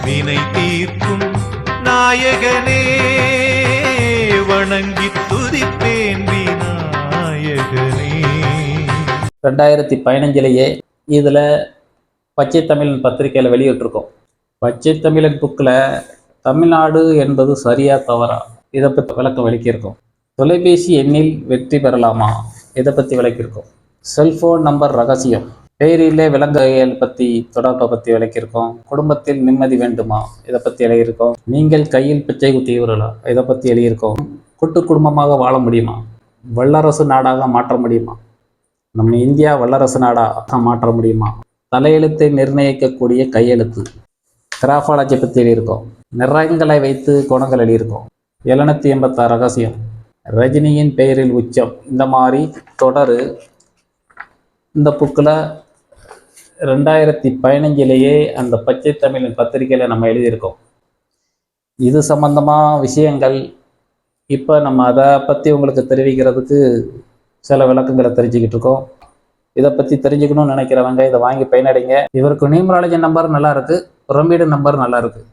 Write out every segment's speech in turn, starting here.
வினை தீர்க்கும் நாயகனே வணங்கி துதிப்பேன் விநாயகனே. 2015 இதில் பச்சை தமிழன் பத்திரிகையில் வெளியிட்டிருக்கோம். பச்சை தமிழன் புக்கில் தமிழ்நாடு என்பது சரியா தவறா இதை பற்றி விளக்கம் விளக்கியிருக்கோம். தொலைபேசி எண்ணில் வெற்றி பெறலாமா இதை பற்றி விளக்கியிருக்கோம். செல்போன் நம்பர் ரகசியம், பெயரிலே விலங்குகள் பற்றி தொடர்பை பற்றி விளக்கியிருக்கோம். குடும்பத்தில் நிம்மதி வேண்டுமா இதை பற்றி எழுதியிருக்கோம். நீங்கள் கையில் பிச்சை குத்தியவர்களா இதை பற்றி எழுதியிருக்கோம். கூட்டு குடும்பமாக வாழ முடியுமா, வல்லரசு நாடாக மாற்ற முடியுமா, நம்ம இந்தியா வல்லரசு நாடாக மாற்ற முடியுமா, தலையெழுத்தை நிர்ணயிக்கக்கூடிய கையெழுத்து, கிராஃபாலஜி பற்றி எழுதியிருக்கோம். நிறங்களை வைத்து குணங்கள் எழுதியிருக்கோம். 786 ரகசியம், ரஜினியின் பெயரில் உச்சம், இந்த மாதிரி தொடர் இந்த புக்கில் 2015 அந்த பச்சை தமிழ் பத்திரிகையில் நம்ம எழுதியிருக்கோம். இது சம்பந்தமாக விஷயங்கள் இப்போ நம்ம அதை பற்றி உங்களுக்கு தெரிவிக்கிறதுக்கு சில விளக்கங்களை தெரிஞ்சுக்கிட்டு இருக்கோம். இதை பற்றி தெரிஞ்சுக்கணும்னு நினைக்கிறவங்க இதை வாங்கி பயனடைங்க. இவருக்கு நியூமராலஜி நம்பர் நல்லா இருக்குது, பிரமிடு நம்பர் நல்லா இருக்குது.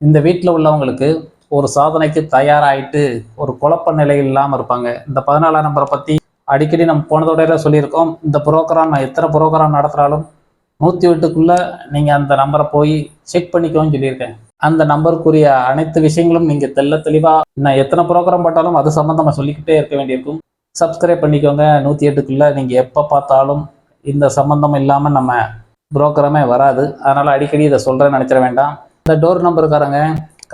இந்த வீட்டில் உள்ளவங்களுக்கு ஒரு சாதனைக்கு தயாராகிட்டு ஒரு குழப்ப நிலை இல்லாமல் இருப்பாங்க. இந்த 14ஆம் நம்பரை பற்றி அடிக்கடி நம்ம போனதோட சொல்லியிருக்கோம். இந்த ப்ரோக்ராம் நான் எத்தனை ப்ரோக்ராம் நடத்துகிறாலும் 108க்குள்ளே நீங்கள் அந்த நம்பரை போய் செக் பண்ணிக்கோன்னு சொல்லியிருக்கேன். அந்த நம்பருக்குரிய அனைத்து விஷயங்களும் நீங்கள் தெளிவாக நான் எத்தனை ப்ரோக்ராம் போட்டாலும் அது சம்மந்தமாக சொல்லிக்கிட்டே இருக்க வேண்டியிருக்கும். சப்ஸ்கிரைப் பண்ணிக்கோங்க. 108க்குள்ளே நீங்கள் எப்போ பார்த்தாலும் இந்த சம்மந்தம் இல்லாமல் நம்ம ப்ரோக்ராமே வராது. அதனால் அடிக்கடி இதை சொல்கிறேன்னு நினச்சிட வேண்டாம். இந்த டோர் நம்பருக்காரங்க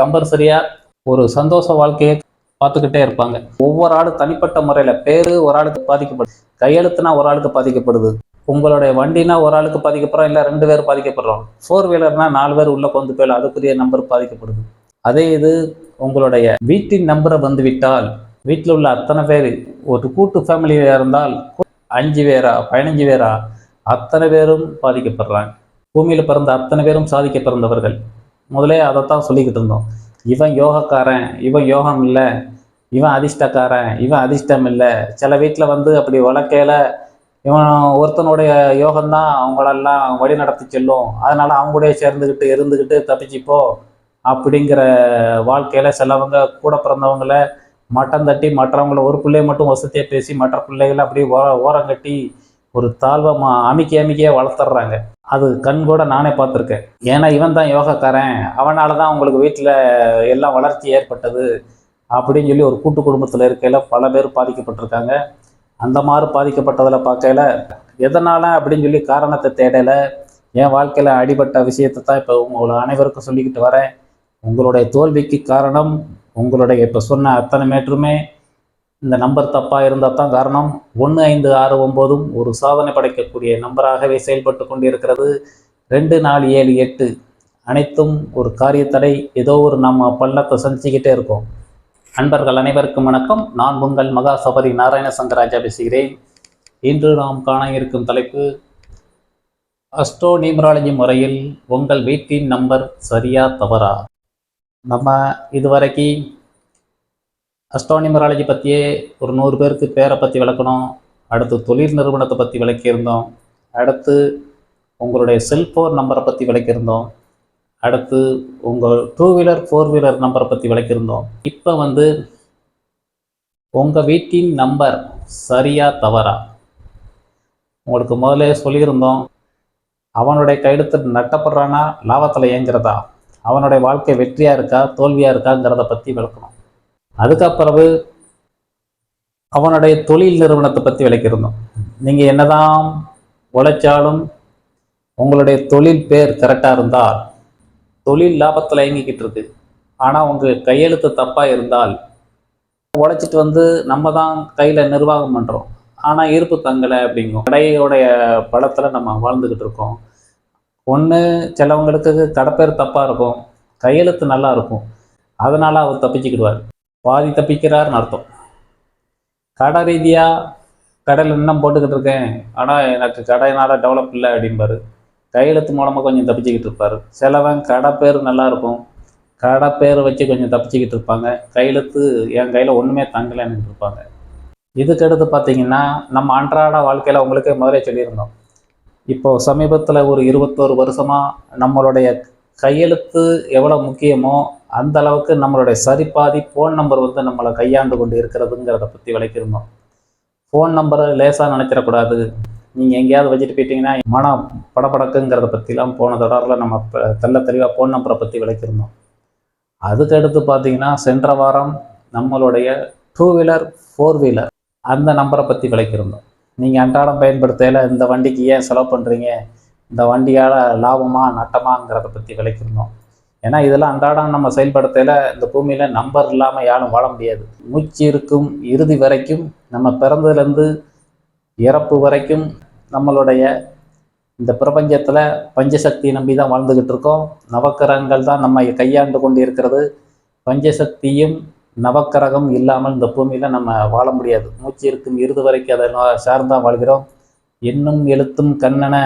கம்பல்சரியாக ஒரு சந்தோஷ வாழ்க்கையை பார்த்துக்கிட்டே இருப்பாங்க. ஒவ்வொரு ஆளும் தனிப்பட்ட முறையில் பேர் ஒரு ஆளுக்கு பாதிக்கப்படுது, கையெழுத்துனா ஒரு ஆளுக்கு பாதிக்கப்படுது, உங்களுடைய வண்டினா ஒரு ஆளுக்கு பாதிக்கப்படுறோம், இல்லை 2 பேர் பாதிக்கப்படுறோம், 4 வீலர்னா 4 பேர் உள்ளே கொண்டு போயில அதுக்குரிய நம்பர் பாதிக்கப்படுது. அதே இது உங்களுடைய வீட்டின் நம்பரை வந்துவிட்டால் வீட்டில் உள்ள அத்தனை பேர் ஒரு கூட்டு ஃபேமிலியாக இருந்தால் 5 பேரா 15 பேரா அத்தனை பேரும் பாதிக்கப்படுறாங்க. பூமியில் பிறந்த அத்தனை பேரும் சாதிக்க பிறந்தவர்கள். முதலே அதைத்தான் சொல்லிக்கிட்டு இருந்தோம். இவன் யோகக்காரன், இவன் யோகம் இல்லை, இவன் அதிர்ஷ்டக்காரன், இவன் அதிர்ஷ்டம் இல்லை. சில வீட்டில் அப்படி வழக்கையில் இவன் ஒருத்தனுடைய யோகம்தான் அவங்களெல்லாம் வழி நடத்தி செல்லும், அதனால் அவங்களுடைய சேர்ந்துக்கிட்டு இருந்துக்கிட்டு தப்பிச்சுப்போ அப்படிங்கிற வாழ்க்கையில் சிலவங்க கூட பிறந்தவங்களை மட்டம் தட்டி மற்றவங்கள ஒரு பிள்ளைய மட்டும் வசதியாக பேசி மற்ற பிள்ளைகளை அப்படியே ஓரங்கட்டி ஒரு தாழ்வை அமைக்கியே வளர்த்துட்றாங்க. அது கண் கூட நானே பார்த்துருக்கேன். ஏன்னா இவன் தான் யோகக்காரன், அவனால தான் உங்களுக்கு வீட்டில் எல்லாம் வளர்ச்சி ஏற்பட்டது அப்படின்னு சொல்லி ஒரு கூட்டு குடும்பத்தில் இருக்கையில் பல பேர் பாதிக்கப்பட்டிருக்காங்க. அந்த மாதிரி பாதிக்கப்பட்டதில் பார்க்கையில் எதனால் அப்படின்னு சொல்லி காரணத்தை தேடலை. என் வாழ்க்கையில் அடிபட்ட விஷயத்தை தான் இப்போ உங்களை அனைவருக்கும் சொல்லிக்கிட்டு வரேன். உங்களுடைய தோல்விக்கு காரணம் உங்களுடைய இப்போ சொன்ன அத்தனை மேட்டருமே இந்த நம்பர் தப்பாக இருந்தால் தான் காரணம். 1569 ஒரு சாதனை படைக்கக்கூடிய நம்பராகவே செயல்பட்டு கொண்டிருக்கிறது. 2478 அனைத்தும் ஒரு காரியத்தடை, ஏதோ ஒரு நம்ம பள்ளத்தை சந்திச்சுக்கிட்டே இருக்கோம். அன்பர்கள் அனைவருக்கும் வணக்கம். நான் உங்கள் மகா சபரி நாராயண சங்கராஜா பேசுகிறேன். இன்று நாம் காண இருக்கும் தலைப்பு அஸ்ட்ரோ நியூமராலஜி முறையில் உங்கள் வீட்டின் நம்பர் சரியா தவறா. நம்ம இதுவரைக்கும் அஸ்ட்ரோ நியூமராலஜி பற்றியே ஒரு 100 பேருக்கு பேரை பற்றி விளக்கணும். அடுத்து தொழில் நிறுவனத்தை பற்றி விளக்கியிருந்தோம். அடுத்து உங்களுடைய செல்ஃபோன் நம்பரை பற்றி விளக்கியிருந்தோம். அடுத்து உங்கள் 2 வீலர் 4 வீலர் நம்பரை பற்றி விளக்கியிருந்தோம். இப்போ உங்கள் வீட்டின் நம்பர் சரியா தவறா. உங்களுக்கு முதலே சொல்லியிருந்தோம், அவனுடைய கையெழுத்து நட்டப்படுறானா லாபத்தில் இயங்குறதா, அவனுடைய வாழ்க்கை வெற்றியாக இருக்கா தோல்வியாக இருக்காங்கிறத பற்றி விளக்கணும். அதுக்கப்புறவு அவனுடைய தொழில் நிறுவனத்தை பற்றி விளக்கியிருந்தோம். நீங்கள் என்னதான் உழைச்சாலும் உங்களுடைய தொழில் பேர் கரெக்டாக இருந்தால் தொழில் லாபத்தில் இயங்கிக்கிட்டு இருக்கு. ஆனால் உங்கள் கையெழுத்து தப்பாக இருந்தால் உழைச்சிட்டு நம்ம தான் கையில் நிர்வாகம் பண்ணுறோம், ஆனால் இருப்பு தங்கலை அப்படிங்கும். கடையோடைய பலத்தில் நம்ம வாழ்ந்துக்கிட்டு இருக்கோம். ஒன்று சிலவங்களுக்கு கடைப்பேர் தப்பாக இருக்கும், கையெழுத்து நல்லா இருக்கும், அதனால் அவர் தப்பிச்சுக்கிடுவார். பாதி தப்பிக்கிறார்னு அர்த்தம். கடை ரீதியாக கடையில் இன்னும் போட்டுக்கிட்டு இருக்கேன், ஆனால் எனக்கு கடையினால் டெவலப் இல்லை அப்படின்பார். கையெழுத்து மூலமாக கொஞ்சம் தப்பிச்சுக்கிட்டு இருப்பார். சிலவன் கடை பேர் நல்லா இருக்கும், கடை பேர் வச்சு கொஞ்சம் தப்பிச்சுக்கிட்டு இருப்பாங்க, கையெழுத்து என் கையில் ஒன்றுமே தங்கலைன்னு இருப்பாங்க. இதுக்கடுத்து பார்த்தீங்கன்னா நம்ம அன்றாட வாழ்க்கையில் உங்களுக்கே முதலே சொல்லியிருந்தோம். இப்போது சமீபத்தில் ஒரு 21 வருஷமாக நம்மளுடைய கையெழுத்து எவ்வளோ முக்கியமோ அந்த அளவுக்கு நம்மளுடைய சரிபாதி ஃபோன் நம்பர் வந்து நம்மளை கையாண்டு கொண்டு இருக்கிறதுங்கிறத பற்றி விளக்கியிருந்தோம். ஃபோன் நம்பரை லேசாக நினச்சிடக்கூடாது. நீங்கள் எங்கேயாவது வச்சுட்டு போயிட்டீங்கன்னா மனம் படப்படக்குங்கிறத பற்றிலாம் போன தொடரில் நம்ம தெல்ல தெளிவாக ஃபோன் நம்பரை பற்றி விளக்கியிருந்தோம். அதுக்கடுத்து பார்த்தீங்கன்னா சென்ற வாரம் நம்மளுடைய 2 வீலர் 4 வீலர் அந்த நம்பரை பற்றி விளக்கியிருந்தோம். நீங்கள் அன்றாடம் பயன்படுத்தையில் இந்த வண்டிக்கு ஏன் செலவு பண்ணுறீங்க, இந்த வண்டியால் லாபமா நட்டமாங்கிறத பற்றி விளக்கியிருந்தோம். ஏன்னா இதெல்லாம் அன்றாடம் நம்ம செயல்படுத்தையில் இந்த பூமியில் நம்பர் இல்லாமல் யாரும் வாழ முடியாது. மூச்சு இருக்கும் இறுதி வரைக்கும், நம்ம பிறந்ததுலேருந்து இறப்பு வரைக்கும் நம்மளுடைய இந்த பிரபஞ்சத்தில் பஞ்சசக்தி நம்பி தான் வாழ்ந்துக்கிட்டு இருக்கோம். நவக்கிரகங்கள் தான் நம்ம கையாண்டு கொண்டு இருக்கிறது. பஞ்சசக்தியும் நவக்கிரகம் இல்லாமல் இந்த பூமியில் நம்ம வாழ முடியாது. மூச்சு இருக்கும் இறுதி வரைக்கும் அதை சார்ந்தான் வாழ்கிறோம். எண்ணும் எழுத்தும் கண்ணென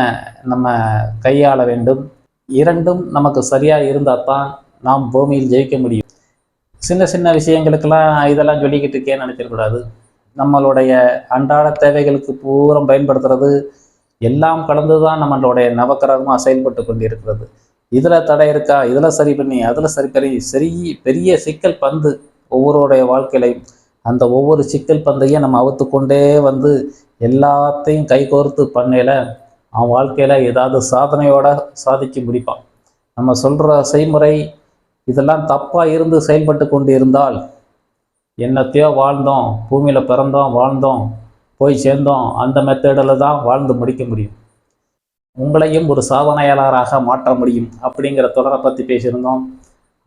நம்ம கையாள வேண்டும். இரண்டும் நமக்கு சரியாக இருந்தால் தான் நாம் பூமியில் ஜெயிக்க முடியும். சின்ன சின்ன விஷயங்களுக்கெல்லாம் இதெல்லாம் சொல்லிக்கிட்டு இருக்கேன்னு நினைச்சிடக்கூடாது. நம்மளுடைய அன்றாட தேவைகளுக்கு பூரா பயன்படுத்துறது எல்லாம் கலந்து தான் நம்மளுடைய நவக்கிரகமாக செயல்பட்டு கொண்டு இருக்கிறது. இதில் தடை இருக்கா, இதில் சரி பண்ணி அதில் சரி பண்ணி பெரிய சிக்கல் பந்து ஒவ்வொருடைய வாழ்க்கையிலையும். அந்த ஒவ்வொரு சிக்கல் பந்தையும் நம்ம அவுத்து கொண்டே வந்து எல்லாத்தையும் கைகோர்த்து பண்ணையில் அவன் வாழ்க்கையில் ஏதாவது சாதனையோடு சாதிச்சு முடிப்பான். நம்ம சொல்கிற செய்முறை இதெல்லாம் தப்பாக இருந்து செயல்பட்டு கொண்டு இருந்தால் என்னத்தையோ வாழ்ந்தோம், பூமியில் பிறந்தோம், வாழ்ந்தோம், போய் சேர்ந்தோம், அந்த மெத்தடில் தான் வாழ்ந்து முடிக்க முடியும். உங்களையும் ஒரு சாதனையாளராக மாற்ற முடியும் அப்படிங்கிற தொடரை பற்றி பேசியிருந்தோம்.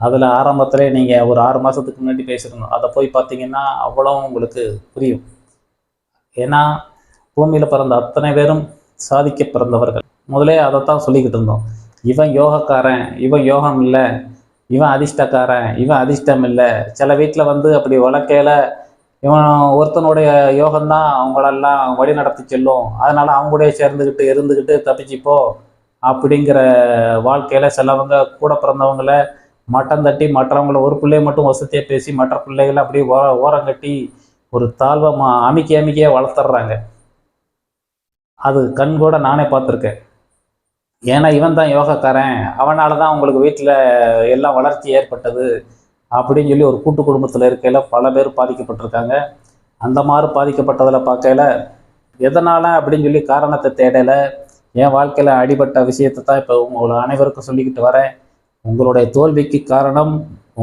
அதில் ஆரம்பத்திலே நீங்கள் ஒரு 6 மாதத்துக்கு முன்னாடி பேசியிருந்தோம். அதை போய் பார்த்தீங்கன்னா அவ்வளோ உங்களுக்கு புரியும். ஏன்னா பூமியில் பிறந்த அத்தனை பேரும் சாதிக்க பிறந்தவர்கள். முதலே அதைத்தான் சொல்லிக்கிட்டு இருந்தோம். இவன் யோகக்காரன், இவன் யோகம் இல்லை, இவன் அதிர்ஷ்டக்காரன், இவன் அதிர்ஷ்டம் இல்லை. சில வீட்டில் வந்து அப்படி வழக்கையில் இவன் ஒருத்தனுடைய யோகம்தான் அவங்களெல்லாம் வழி நடத்தி செல்லும், அதனால் அவங்களோடய சேர்ந்துக்கிட்டு இருந்துக்கிட்டு தப்பிச்சுப்போ அப்படிங்கிற வாழ்க்கையில் சிலவங்க கூட பிறந்தவங்கள மட்டம் தட்டி மற்றவங்கள ஒரு பிள்ளைய மட்டும் வசதியாக பேசி மற்ற பிள்ளைகளை அப்படியே ஓரங்கட்டி ஒரு தாழ்வை அமைக்கியே வளர்த்துட்றாங்க. அது கண் கூட நானே பார்த்துருக்கேன். ஏன்னா இவன் தான் யோகக்காரன், அவனால தான் உங்களுக்கு வீட்டில் எல்லாம் வளர்ச்சி ஏற்பட்டது அப்படின்னு சொல்லி ஒரு கூட்டு குடும்பத்தில் இருக்கையில் பல பேர் பாதிக்கப்பட்டிருக்காங்க. அந்த மாதிரி பாதிக்கப்பட்டதில் பார்க்கையில் எதனால் அப்படின்னு சொல்லி காரணத்தை தேடலை. என் வாழ்க்கையில் அடிபட்ட விஷயத்தை தான் இப்போ உங்களை அனைவருக்கும் சொல்லிக்கிட்டு வரேன். உங்களுடைய தோல்விக்கு காரணம்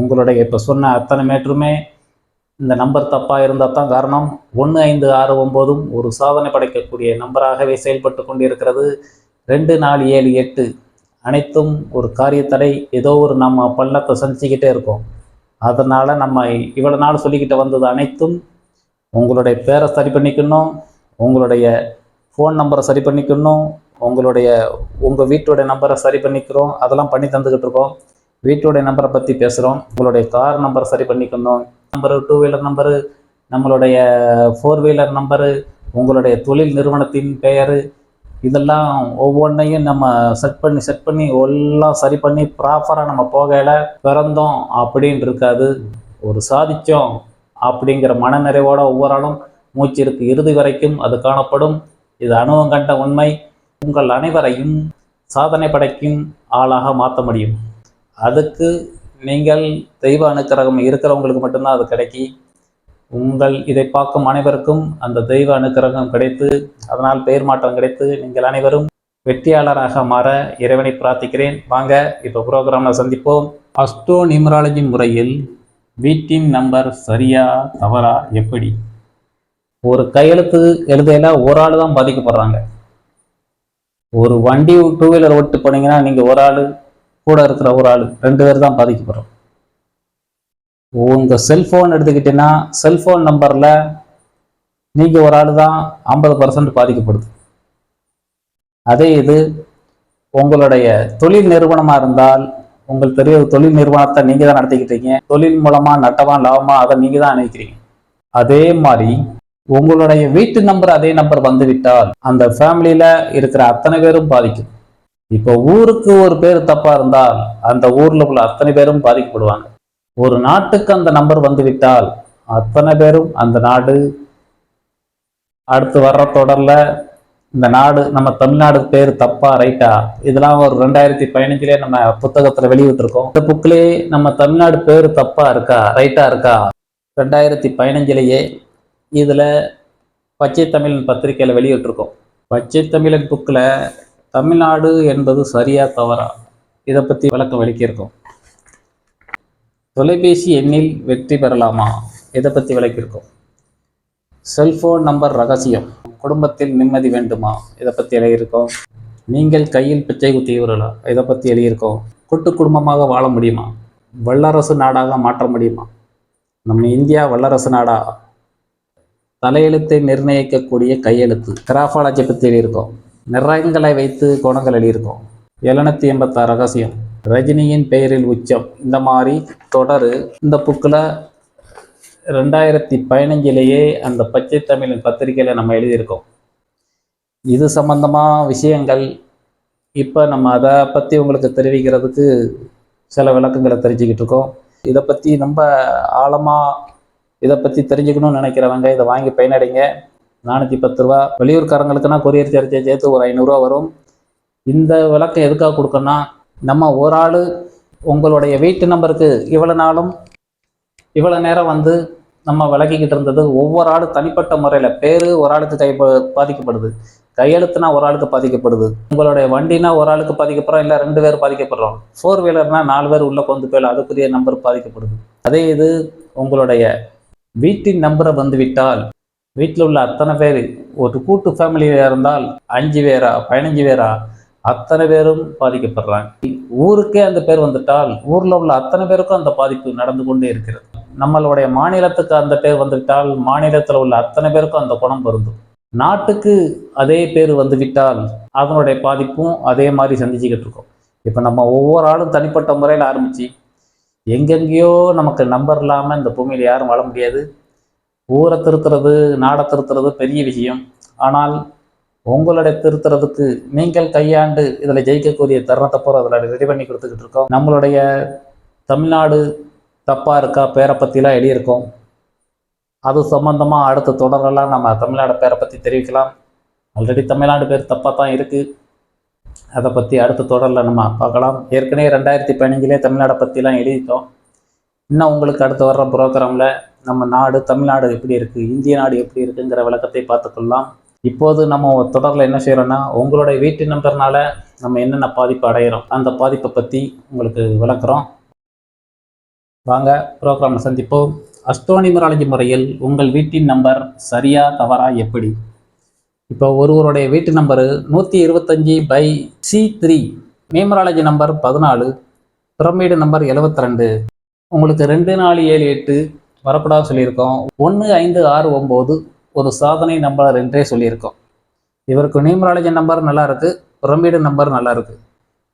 உங்களுடைய இப்போ சொன்ன அத்தனை மேற்றுமே இந்த நம்பர் தப்பாக இருந்தால் தான் காரணம். 1 5 6 9 ஒரு சாதனை படைக்கக்கூடிய நம்பராகவே செயல்பட்டு கொண்டு இருக்கிறது. 2 4 7 8 அனைத்தும் ஒரு காரியத்தடை, ஏதோ ஒரு நம்ம பள்ளத்தை சந்திச்சுக்கிட்டே இருக்கோம். அதனால் நம்ம இவ்வளோ நாள் சொல்லிக்கிட்டு வந்தது அனைத்தும் உங்களுடைய பேரை சரி பண்ணிக்கணும், உங்களுடைய ஃபோன் நம்பரை சரி பண்ணிக்கணும், உங்கள் வீட்டுடைய நம்பரை சரி பண்ணிக்கிறோம், அதெல்லாம் பண்ணி தந்துக்கிட்டு இருக்கோம். வீட்டுடைய நம்பரை பற்றி பேசுகிறோம். உங்களுடைய கார் நம்பரை சரி பண்ணிக்கணும், நம்பரு 2 வீலர் நம்பரு, நம்மளுடைய 4 வீலர் நம்பரு, உங்களுடைய தொழில் நிறுவனத்தின் பெயர், இதெல்லாம் ஒவ்வொன்றையும் நம்ம செட் பண்ணி எல்லாம் சரி பண்ணி ப்ராப்பராக நம்ம போகையில் பிறந்தோம் அப்படின்னு இருக்காது, ஒரு சாதித்தோம் அப்படிங்கிற மனநிறைவோட ஒவ்வொரு ஆளும் மூச்சு இருக்கு இறுதி வரைக்கும் அது காணப்படும். இது அனுபவம் கண்ட உண்மை. உங்கள் அனைவரையும் சாதனை படைக்கும் ஆளாக மாற்ற முடியும். அதுக்கு நீங்கள் தெய்வ அனுக்கிரகம் இருக்கிறவங்களுக்கு மட்டும்தான் அது கிடைக்கி. இதை பார்க்கும் அனைவருக்கும் அந்த தெய்வ அனுக்கிரகம் கிடைத்து அதனால் பெயர் மாற்றம் கிடைத்து நீங்கள் அனைவரும் வெற்றியாளராக மாற இறைவனை பிரார்த்திக்கிறேன். வாங்க இப்போ ப்ரோக்ராமில் சந்திப்போம். அஸ்ட்ரோ நியூமராலஜி முறையில் வீட்டின் நம்பர் சரியா தவறா எப்படி? ஒரு கையெழுத்து எழுதையில ஒரு ஆள் தான் பாதிக்கப்படுறாங்க. ஒரு வண்டி 2 வீலர் ஓட்டு போனீங்கன்னா நீங்கள் ஒரு ஆள், கூட இருக்கிற ஒரு ஆள், 2 பேர் தான் பாதிக்கப்படுறோம். உங்கள் செல்ஃபோன் எடுத்துக்கிட்டீங்கன்னா செல்ஃபோன் நம்பரில் நீங்கள் ஒரு ஆள் தான் 50% பாதிக்கப்படுது. அதே இது உங்களுடைய தொழில் நிறுவனமாக இருந்தால் உங்கள் தொழில் நிறுவனத்தை நீங்கள் தான் நடத்திக்கிட்டீங்க. தொழில் மூலமாக நட்டமா லாபமா அதை நீங்கள் தான் அனுப்பிக்கிறீங்க. அதே மாதிரி உங்களுடைய வீட்டு நம்பர் அதே நம்பர் வந்துவிட்டால் அந்த ஃபேமிலியில் இருக்கிற அத்தனை பேரும் பாதிக்கும். இப்போ ஊருக்கு ஒரு பேர் தப்பாக இருந்தால் அந்த ஊரில் உள்ள அத்தனை பேரும் பாதிக்கப்படுவாங்க. ஒரு நாட்டுக்கு அந்த நம்பர் வந்துவிட்டால் அத்தனை பேரும் அந்த நாடு அடுத்து வர்ற தொடரில் இந்த நாடு நம்ம தமிழ்நாடு பேர் தப்பா ரைட்டா, இதெல்லாம் ஒரு 2015 நம்ம புத்தகத்துல வெளியிட்டிருக்கோம். இந்த புக்லயே நம்ம தமிழ்நாடு பேர் தப்பா இருக்கா ரைட்டா இருக்கா 2015 இதுல பச்சை தமிழன் பத்திரிகையில வெளியிட்டிருக்கோம். பச்சை தமிழன் புக்ல தமிழ்நாடு என்பது சரியா தவறா இதை பத்தி விளக்கம் விளக்கியிருக்கோம். தொலைபேசி எண்ணில் வெற்றி பெறலாமா இதை பத்தி விளக்கியிருக்கோம். செல்போன் நம்பர் ரகசியம், குடும்பத்தில் நிம்மதி வேண்டுமா இதை பற்றி எழுதியிருக்கோம். நீங்கள் கையில் பிச்சை குத்தியவர்களா இதை பற்றி எழுதியிருக்கோம். கூட்டு குடும்பமாக வாழ முடியுமா, வல்லரசு நாடாக மாற்ற முடியுமா, நம்ம இந்தியா வல்லரசு நாடா, தலையெழுத்தை நிர்ணயிக்கக்கூடிய கையெழுத்து, கிராஃபாலஜி பற்றி எழுதியிருக்கோம். நிறங்களை வைத்து கோணங்கள் எழுதியிருக்கோம். 786 ரகசியம், ரஜினியின் பெயரில் உச்சம், இந்த மாதிரி தொடர் இந்த புக்கில் 2015 அந்த பச்சை தமிழன் பத்திரிகையில் நம்ம எழுதியிருக்கோம். இது சம்பந்தமாக விஷயங்கள் இப்போ நம்ம அதை பற்றி உங்களுக்கு தெரிவிக்கிறதுக்கு சில விளக்கங்களை தெரிஞ்சுக்கிட்டு இருக்கோம். இதை பற்றி ரொம்ப ஆழமாக இதை பற்றி தெரிஞ்சுக்கணும்னு நினைக்கிறவங்க இதை வாங்கி பயனடைங்க. 410 ரூபா, வெளியூர்காரங்களுக்குன்னா கொரியர் சார்ஜை சேர்த்து ஒரு 500 ரூபா வரும். இந்த விளக்கம் எதுக்காக கொடுக்கணும்னா, நம்ம ஒரு ஆள் உங்களுடைய வீட்டு நம்பருக்கு இவ்வளோ நாளும் இவ்வளோ நேரம் வந்து நம்ம விளக்கிக்கிட்டு இருந்தது, ஒவ்வொரு ஆளும் தனிப்பட்ட முறையில் பேர் ஒரு ஆளுக்கு பாதிக்கப்படுது, கையெழுத்துனா ஒரு ஆளுக்கு பாதிக்கப்படுது, உங்களுடைய வண்டினா ஒரு ஆளுக்கு பாதிக்கப்படுறோம், இல்லை 2 பேர் பாதிக்கப்படுறோம், 4 வீலர்னா 4 பேர் உள்ளே கொண்டு போயில அதுக்குரிய நம்பர் பாதிக்கப்படுது. அதே இது உங்களுடைய வீட்டின் நம்பரை வந்துவிட்டால், வீட்டில் உள்ள அத்தனை பேர், ஒரு கூட்டு ஃபேமிலியாக இருந்தால் 5 பேரா 15 பேரா அத்தனை பேரும் பாதிக்கப்படுறாங்க. ஊருக்கே அந்த பேர் வந்துட்டால் ஊரில் உள்ள அத்தனை பேருக்கும் அந்த பாதிப்பு நடந்து கொண்டே இருக்கிறது. நம்மளுடைய மாநிலத்துக்கு அந்த பேர் வந்துவிட்டால் மாநிலத்தில் உள்ள அத்தனை பேருக்கும் அந்த குணம் பொருந்தும். நாட்டுக்கு அதே பேர் வந்துவிட்டால் அதனுடைய பாதிப்பும் அதே மாதிரி சந்திச்சுக்கிட்டு இருக்கோம். இப்போ நம்ம ஒவ்வொரு ஆளும் தனிப்பட்ட முறையில் ஆரம்பித்து எங்கெங்கேயோ நமக்கு நம்பர் இல்லாமல் இந்த பூமியில் யாரும் வாழ முடியாது. ஊரை திருத்துறது, நாடை திருத்துறது பெரிய விஷயம். ஆனால் உங்களுடைய திருத்துறதுக்கு நீங்கள் கையாண்டு இதில் ஜெயிக்கக்கூடிய தருணத்தை போகிற அதில் ரெடி பண்ணி கொடுத்துக்கிட்டு இருக்கோம். நம்மளுடைய தமிழ்நாடு தப்பாக இருக்கா பேரை பற்றிலாம் எழுதியிருக்கோம். அது சம்பந்தமாக அடுத்த தொடரெல்லாம் நம்ம தமிழ்நாடு பேரை பற்றி தெரிவிக்கலாம். ஆல்ரெடி தமிழ்நாடு பேர் தப்பாக தான் இருக்குது, அதை பற்றி அடுத்த தொடரில் நம்ம பார்க்கலாம். ஏற்கனவே 2015 தமிழ்நாடை பற்றிலாம் எழுதிட்டோம். இன்னும் உங்களுக்கு அடுத்து வர்ற ப்ரோக்ராமில் நம்ம நாடு தமிழ்நாடு எப்படி இருக்குது, இந்திய நாடு எப்படி இருக்குங்கிற விளக்கத்தை பார்த்துக்கொள்ளலாம். இப்போது நம்ம தொடரில் என்ன செய்கிறோன்னா, உங்களுடைய வீட்டு நம்பர்னால நம்ம என்னென்ன பாதிப்பு அடைகிறோம் அந்த பாதிப்பை பற்றி உங்களுக்கு விளக்குறோம். வாங்க ப்ரோக்ராமில் சந்திப்போம். அஸ்ட்ரோனிமராலஜி முறையில் உங்கள் வீட்டின் நம்பர் சரியா தவறா எப்படி? இப்போ ஒருவருடைய வீட்டு number 125/C3, numerology number 14, pyramid number 72. உங்களுக்கு 2478 வரக்கூடாது சொல்லியிருக்கோம். 1569 ஒரு சாதனை நம்பர் என்றே சொல்லியிருக்கோம். இவருக்கு நியூமராலஜி நம்பர் நல்லா இருக்குது, பிரமிடு நம்பர் நல்லா இருக்குது.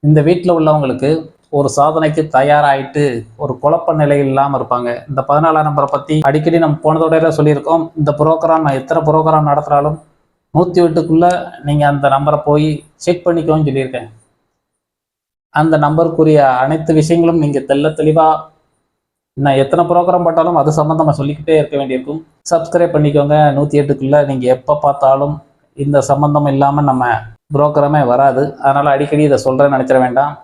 இந்த வீட்டில் உள்ளவங்களுக்கு ஒரு சாதனைக்கு தயாராகிட்டு ஒரு குழப்ப நிலை இல்லாமல் இருப்பாங்க. இந்த 14ஆம் நம்பரை பற்றி அடிக்கடி நம்ம போனதோட சொல்லியிருக்கோம். இந்த ப்ரோக்ராம் நான் எத்தனை ப்ரோக்ராம் நடத்துகிறாலும் 108க்குள்ளே நீங்கள் அந்த நம்பரை போய் செக் பண்ணிக்கோன்னு சொல்லியிருக்கேன். அந்த நம்பருக்குரிய அனைத்து விஷயங்களும் நீங்கள் தெளிவாக நான் எத்தனை ப்ரோக்ராம் போட்டாலும் அது சம்மந்தமாக சொல்லிக்கிட்டே இருக்க வேண்டியிருக்கும். சப்ஸ்கிரைப் பண்ணிக்கோங்க. 108க்குள்ளே நீங்கள் எப்போ பார்த்தாலும் இந்த சம்மந்தம் இல்லாமல் நம்ம ப்ரோக்ராமே வராது. அதனால் அடிக்கடி இதை சொல்கிறேன்னு நினச்சிட வேண்டாம்.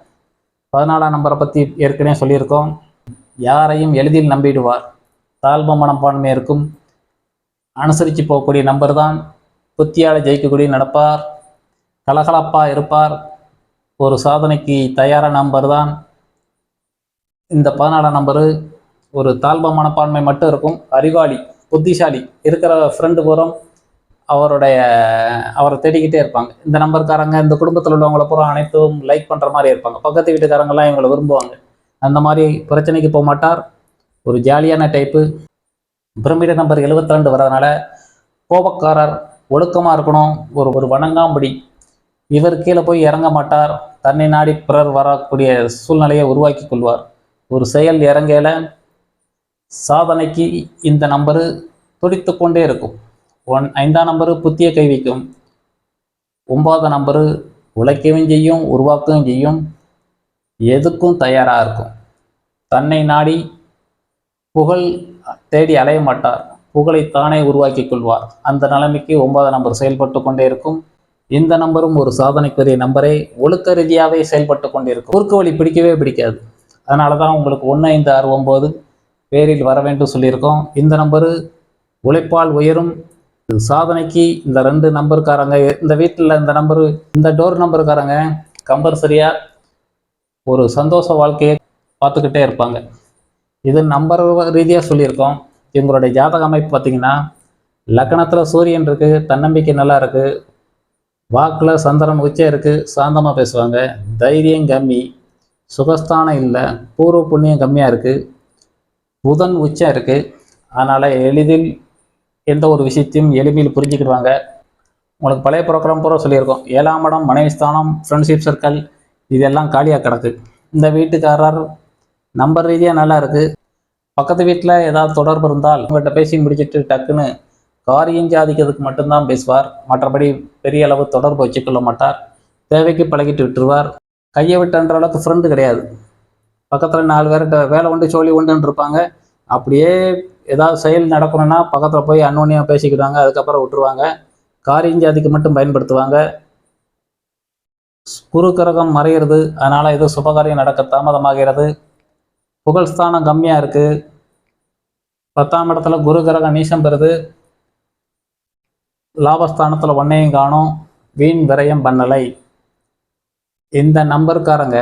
14ஆம் நம்பரை பற்றி ஏற்கனவே சொல்லியிருக்கோம். யாரையும் எளிதில் நம்பிடுவார், தாழ்வு மனப்பான்மை இருக்கும், அனுசரித்து போகக்கூடிய நம்பர் தான், புத்தியால் ஜெயிக்கக்கூடிய நடப்பார், கலகலப்பாக இருப்பார், ஒரு சாதனைக்கு தயாரான நம்பர் தான் இந்த 14ஆம் நம்பரு. ஒரு தாழ்வு மனப்பான்மை மட்டும் இருக்கும், அறிவாளி புத்திசாலி, இருக்கிற ஃப்ரெண்டு பூரம் அவரை தேடிக்கிட்டே இருப்பாங்க. இந்த நம்பர்காரங்க இந்த குடும்பத்தில் உள்ளவங்கள பூரா அனைத்தும் லைக் பண்ணுற மாதிரி இருப்பாங்க. பக்கத்து வீட்டுக்காரங்கெல்லாம் இவங்களை விரும்புவாங்க. அந்த மாதிரி பிரச்சனைக்கு போக மாட்டார், ஒரு ஜாலியான டைப்பு. பிரமிட நம்பர் 72 வரதுனால கோபக்காரர், ஒழுக்கமாக இருக்கணும், ஒரு வணங்காம்படி. இவர் கீழே போய் இறங்க மாட்டார், தன்னை நாடி பிறர் வரக்கூடிய சூழ்நிலையை உருவாக்கி கொள்வார். ஒரு செயல் இறங்கையில சாதனைக்கு இந்த நம்பரு துடித்து கொண்டே இருக்கும். 5ஆம் நம்பரு புத்தியை கை வைக்கும். 9ஆம் நம்பரு உழைக்கவும் செய்யும், உருவாக்கவும் செய்யும், எதுக்கும் தயாராக இருக்கும். தன்னை நாடி புகழ் தேடி அலைய மாட்டார், புகழை தானே உருவாக்கி கொள்வார். அந்த நிலைமைக்கு 9ஆம் நம்பர் செயல்பட்டு கொண்டே இருக்கும். இந்த நம்பரும் ஒரு சாதனைக்குரிய நம்பரை ஒழுக்க ரீதியாகவே செயல்பட்டு கொண்டிருக்கும். குறுக்கு வழி பிடிக்கவே பிடிக்காது. அதனால தான் உங்களுக்கு 1569 பேரில் வர வேண்டும் சொல்லியிருக்கோம். இந்த நம்பரு உழைப்பால் உயரும். சாதனைக்கு இந்த 2 நம்பருக்காரங்க, இந்த வீட்டில் இந்த நம்பரு, இந்த டோர் நம்பருக்காரங்க கம்பல்சரியாக ஒரு சந்தோஷ வாழ்க்கையை பார்த்துக்கிட்டே இருப்பாங்க. இது நம்பர் ரீதியாக சொல்லியிருக்கோம். இவங்களுடைய ஜாதக அமைப்பு பார்த்தீங்கன்னா, லக்னத்தில் சூரியன் இருக்குது, தன்னம்பிக்கை நல்லா இருக்குது, வாக்கில் சந்திரன் உச்சம் இருக்குது, சாந்தமாக பேசுவாங்க, தைரியம் கம்மி, சுகஸ்தானம் இல்லை, பூர்வ புண்ணியம் கம்மியாக இருக்குது, புதன் உச்சம் இருக்குது. அதனால் எளிதில் எந்த ஒரு விஷயத்தையும் எளிமையில் புரிஞ்சுக்கிடுவாங்க. உங்களுக்கு பழைய ப்ரோக்ராம் பூரா சொல்லியிருக்கோம். 7ஆம் இடம் மனைவி ஸ்தானம், ஃப்ரெண்ட்ஷிப் சர்க்கிள், இதெல்லாம் காலியாக கிடக்கு. இந்த வீட்டுக்காரர் நம்பர் ரீதியாக நல்லா இருக்குது. பக்கத்து வீட்டில் ஏதாவது தொடர்பு இருந்தால் உங்கள்கிட்ட பேசி முடிச்சுட்டு டக்குன்னு காரியம் சாதிக்கிறதுக்கு மட்டும்தான் பேசுவார். மற்றபடி பெரிய அளவு தொடர்பு வச்சுக்கொள்ள மாட்டார். தேவைக்கு பழகிட்டு விட்டுருவார். கையை விட்டுன்ற அளவுக்கு ஃப்ரெண்டு கிடையாது. பக்கத்தில் 4 பேர்கிட்ட வேலை உண்டு சோழி உண்டுன்னு இருப்பாங்க. அப்படியே ஏதாவது செயல் நடக்கணும்னா பக்கத்தில் போய் அன்னோன்னியாக பேசிக்கிடுவாங்க. அதுக்கப்புறம் விட்டுருவாங்க. காரியம் ஜாதிக்கு மட்டும் பயன்படுத்துவாங்க. குரு கிரகம் மறைகிறது. அதனால் ஏதோ சுபகாரியம் நடக்க தாமதமாகிறது. புகழ்ஸ்தானம் கம்மியாக இருக்குது. 10ஆம் இடத்துல குரு கிரகம் நீசம் பெறுது. லாபஸ்தானத்தில் ஒன்னையும் காணும். வீண் விரயம் பண்ணலை. இந்த நம்பருக்காரங்க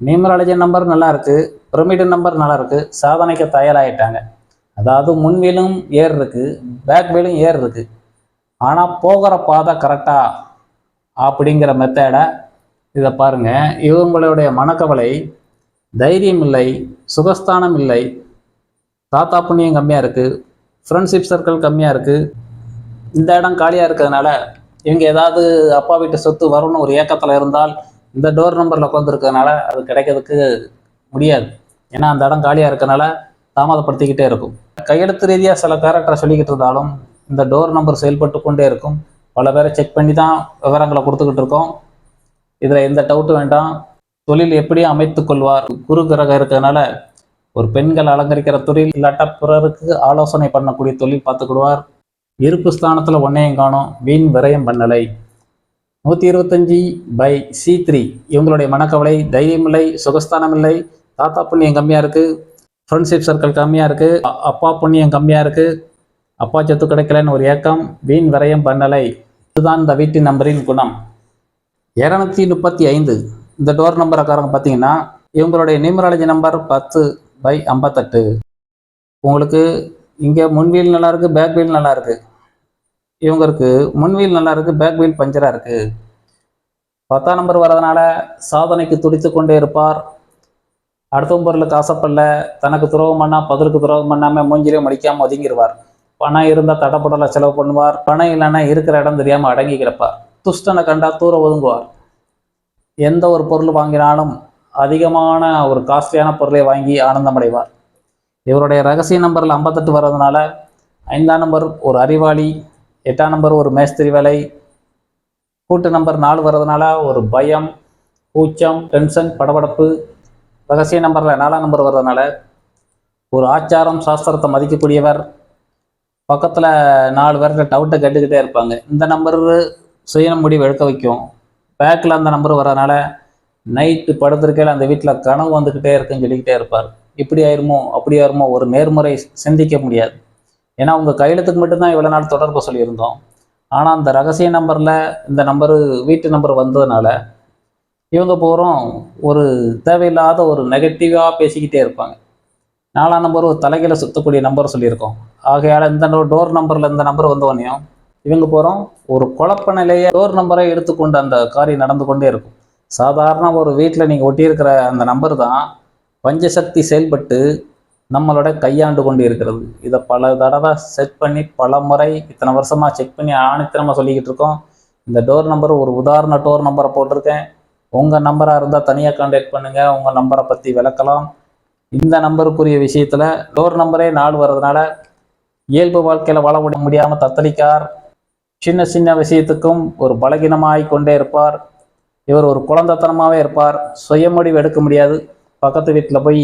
நியூமராலஜி நம்பர் நல்லா இருக்குது, பிரமிடு நம்பர் நல்லா இருக்குது, சாதனைக்கு தயாராகிட்டாங்க. அதாவது முன்வீலும் ஏர் இருக்குது, பேக் வீலும் ஏர் இருக்குது. ஆனால் போகிற பாதை கரெக்டா அப்படிங்கிற மெத்தடை இதை பாருங்கள். இவங்களுடைய மனக்கவலை தைரியம் இல்லை, சுகஸ்தானம் இல்லை, தாத்தா புண்ணியம் கம்மியாக இருக்குது, ஃப்ரெண்ட்ஷிப் சர்க்கிள் கம்மியாக இருக்குது. இந்த இடம் காலியாக இருக்கிறதுனால இவங்க ஏதாவது அப்பா வீட்டு சொத்து வரும்னு ஒரு ஏக்கத்தில் இருந்தால் இந்த டோர் நம்பரில் உட்காந்துருக்கிறதுனால அது கிடைக்கிறதுக்கு முடியாது. ஏன்னா அந்த இடம் காலியாக இருக்கிறதுனால தாமதப்படுத்திக்கிட்டே இருக்கும். கையெழுத்து ரீதியாக சில கேரக்டரை சொல்லிக்கிட்டு இருந்தாலும் இந்த டோர் நம்பர் செயல்பட்டு கொண்டே இருக்கும். பல பேரை செக் பண்ணி தான் விவரங்களை கொடுத்துக்கிட்டு இருக்கோம். இதில் எந்த டவுட்டும் வேண்டாம். தொழில் எப்படி அமைத்து கொள்வார்? குரு கிரகம் இருக்கிறதுனால ஒரு பெண்கள் அலங்கரிக்கிற தொழில், இல்லாட்டா பிறருக்கு ஆலோசனை பண்ணக்கூடிய தொழில் பார்த்துக்கிடுவார். இருப்பு ஸ்தானத்தில் ஒன்னையும் காணும். வீண் விரயம் பண்ணலை. 125/C3 இவங்களுடைய மனக்கவலை தைரியம் இல்லை, சுகஸ்தானம் இல்லை, தாத்தா புண்ணியம் கம்மியாக இருக்குது, ஃப்ரெண்ட்ஷிப் சர்க்கிள் கம்மியாக இருக்குது, அப்பா புண்ணியம் கம்மியாக இருக்குது, அப்பா சொத்து கிடைக்கலன்னு ஒரு ஏக்கம், வீண் விரயம் பண்ணலை. இதுதான் இந்த வீட்டின் நம்பரின் குணம். 235 இந்த டோர் நம்பருக்காரங்க பார்த்தீங்கன்னா இவங்களுடைய நியூமராலஜி நம்பர் 10/58. உங்களுக்கு இங்கே முன்வீல் நல்லா இருக்குது, பேக் வீல் நல்லா இருக்குது. இவங்களுக்கு முன்வீல் நல்லா இருக்குது, பேக் வீல் பஞ்சராக இருக்குது. 10ஆம் நம்பர் வரதுனால சாதனைக்கு துடித்து கொண்டே இருப்பார். அடுத்த பொருளுக்கு ஆசைப்படல, தனக்கு துரோகம் பண்ணால் பதிலுக்கு துரோகம் பண்ணாமல் மூஞ்சிலே மடிக்காமல் ஒதுங்கிடுவார். பணம் இருந்தால் தடப்படலை செலவு பண்ணுவார். பணம் இல்லைன்னா இருக்கிற இடம் தெரியாமல் அடங்கி கிடப்பார். துஷ்டனை கண்டா தூர ஒதுங்குவார். எந்த ஒரு பொருள் வாங்கினாலும் அதிகமான ஒரு காஸ்ட்லியான பொருளை வாங்கி ஆனந்தமடைவார். இவருடைய ரகசிய நம்பரில் 58 வர்றதுனால 5ஆம் நம்பர் ஒரு அறிவாளி, 8ஆம் நம்பர் ஒரு மேஸ்திரி வேலை, கூட்டு நம்பர் 4 வர்றதுனால ஒரு பயம், கூச்சம், டென்ஷன், படபடப்பு. ரகசிய நம்பரில் 4ஆம் நம்பர் வர்றதுனால ஒரு ஆச்சாரம், சாஸ்திரத்தை மதிக்கக்கூடியவர். பக்கத்தில் 4 பேர்கிட்ட டவுட்டை கேட்டுக்கிட்டே இருப்பாங்க. இந்த நம்பர் சுய முடிவு எடுக்க வைக்கும். பேக்கில் அந்த நம்பர் வர்றதுனால நைட்டு படுத்திருக்கையில் அந்த வீட்டில் கனவு வந்துக்கிட்டே இருக்குன்னு சொல்லிக்கிட்டே இருப்பார். இப்படி ஆயிருமோ அப்படி ஆயிருமோ ஒரு நேர்முறை சிந்திக்க முடியாது. ஏன்னா உங்கள் கையெழுத்துக்கு மட்டும்தான் இவ்வளோ நாள் தொடர்பு சொல்லியிருந்தோம். ஆனால் அந்த ரகசிய நம்பரில் இந்த நம்பரு வீட்டு நம்பர் வந்ததுனால இவங்க போகிறோம் ஒரு தேவையில்லாத ஒரு நெகட்டிவாக பேசிக்கிட்டே இருப்பாங்க. 4ஆம் நம்பர் ஒரு தலைகளை சுற்றக்கூடிய நம்பர் சொல்லியிருக்கோம். ஆகையால் இந்த டோர் நம்பரில் இந்த நம்பர் வந்தவனையும் இவங்க போகிறோம் ஒரு குழப்ப நிலையை டோர் நம்பரை எடுத்துக்கொண்டு அந்த காரியம் நடந்து கொண்டே இருக்கும். சாதாரண ஒரு வீட்டில் நீங்கள் ஒட்டியிருக்கிற அந்த நம்பர் தான் பஞ்சசக்தி செயல்பட்டு நம்மளோட கையாண்டு கொண்டு இருக்கிறது. இதை பல தடவை செட் பண்ணி பல முறை இத்தனை வருஷமாக செக் பண்ணி ஆணித்தனமாக சொல்லிக்கிட்டு இருக்கோம். இந்த டோர் நம்பர் ஒரு உதாரண டோர் நம்பரை போட்டிருக்கேன். உங்கள் நம்பராக இருந்தால் தனியாக கான்டாக்ட் பண்ணுங்கள், உங்கள் நம்பரை பற்றி விளக்கலாம். இந்த நம்பருக்குரிய விஷயத்தில் டோர் நம்பரே 4 வர்றதுனால இயல்பு வாழ்க்கையில் வாழ முடியாமல் தத்தளிக்கார். சின்ன சின்ன விஷயத்துக்கும் ஒரு பலகீனமாகி கொண்டே இருப்பார். இவர் ஒரு குழந்தைத்தனமாகவே இருப்பார். சுயமுடிவு எடுக்க முடியாது. பக்கத்து வீட்டில் போய்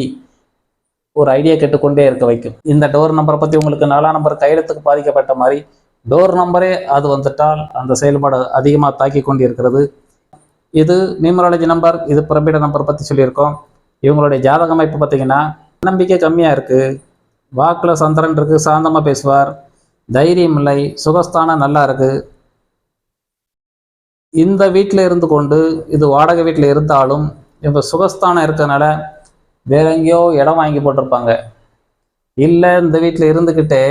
ஒரு ஐடியா கேட்டுக்கொண்டே இருக்க வைக்கும். இந்த டோர் நம்பரை பற்றி உங்களுக்கு 4ஆம் நம்பர் கையெழுத்துக்கு பாதிக்கப்பட்ட மாதிரி டோர் நம்பரே அது வந்துட்டால் அந்த செயல்பாடு அதிகமாக தாக்கி கொண்டு இருக்கிறது. இது நியூமராலஜி நம்பர், இது பிரமிட நம்பர் பற்றி சொல்லியிருக்கோம். இவங்களுடைய ஜாதக அமைப்பு பார்த்தீங்கன்னா நம்பிக்கை கம்மியாக இருக்குது, வாக்கில் சந்திரன் இருக்குது, சாந்தமாக பேசுவார், தைரியம் இல்லை, சுகஸ்தானம் நல்லா இருக்குது. இந்த வீட்டில் இருந்து கொண்டு இது வாடகை வீட்டில் இருந்தாலும் இவங்க சுகஸ்தானம் இருக்கிறதுனால வேற எங்கேயோ இடம் வாங்கி போட்டிருப்பாங்க. இல்லை இந்த வீட்டில் இருந்துக்கிட்டே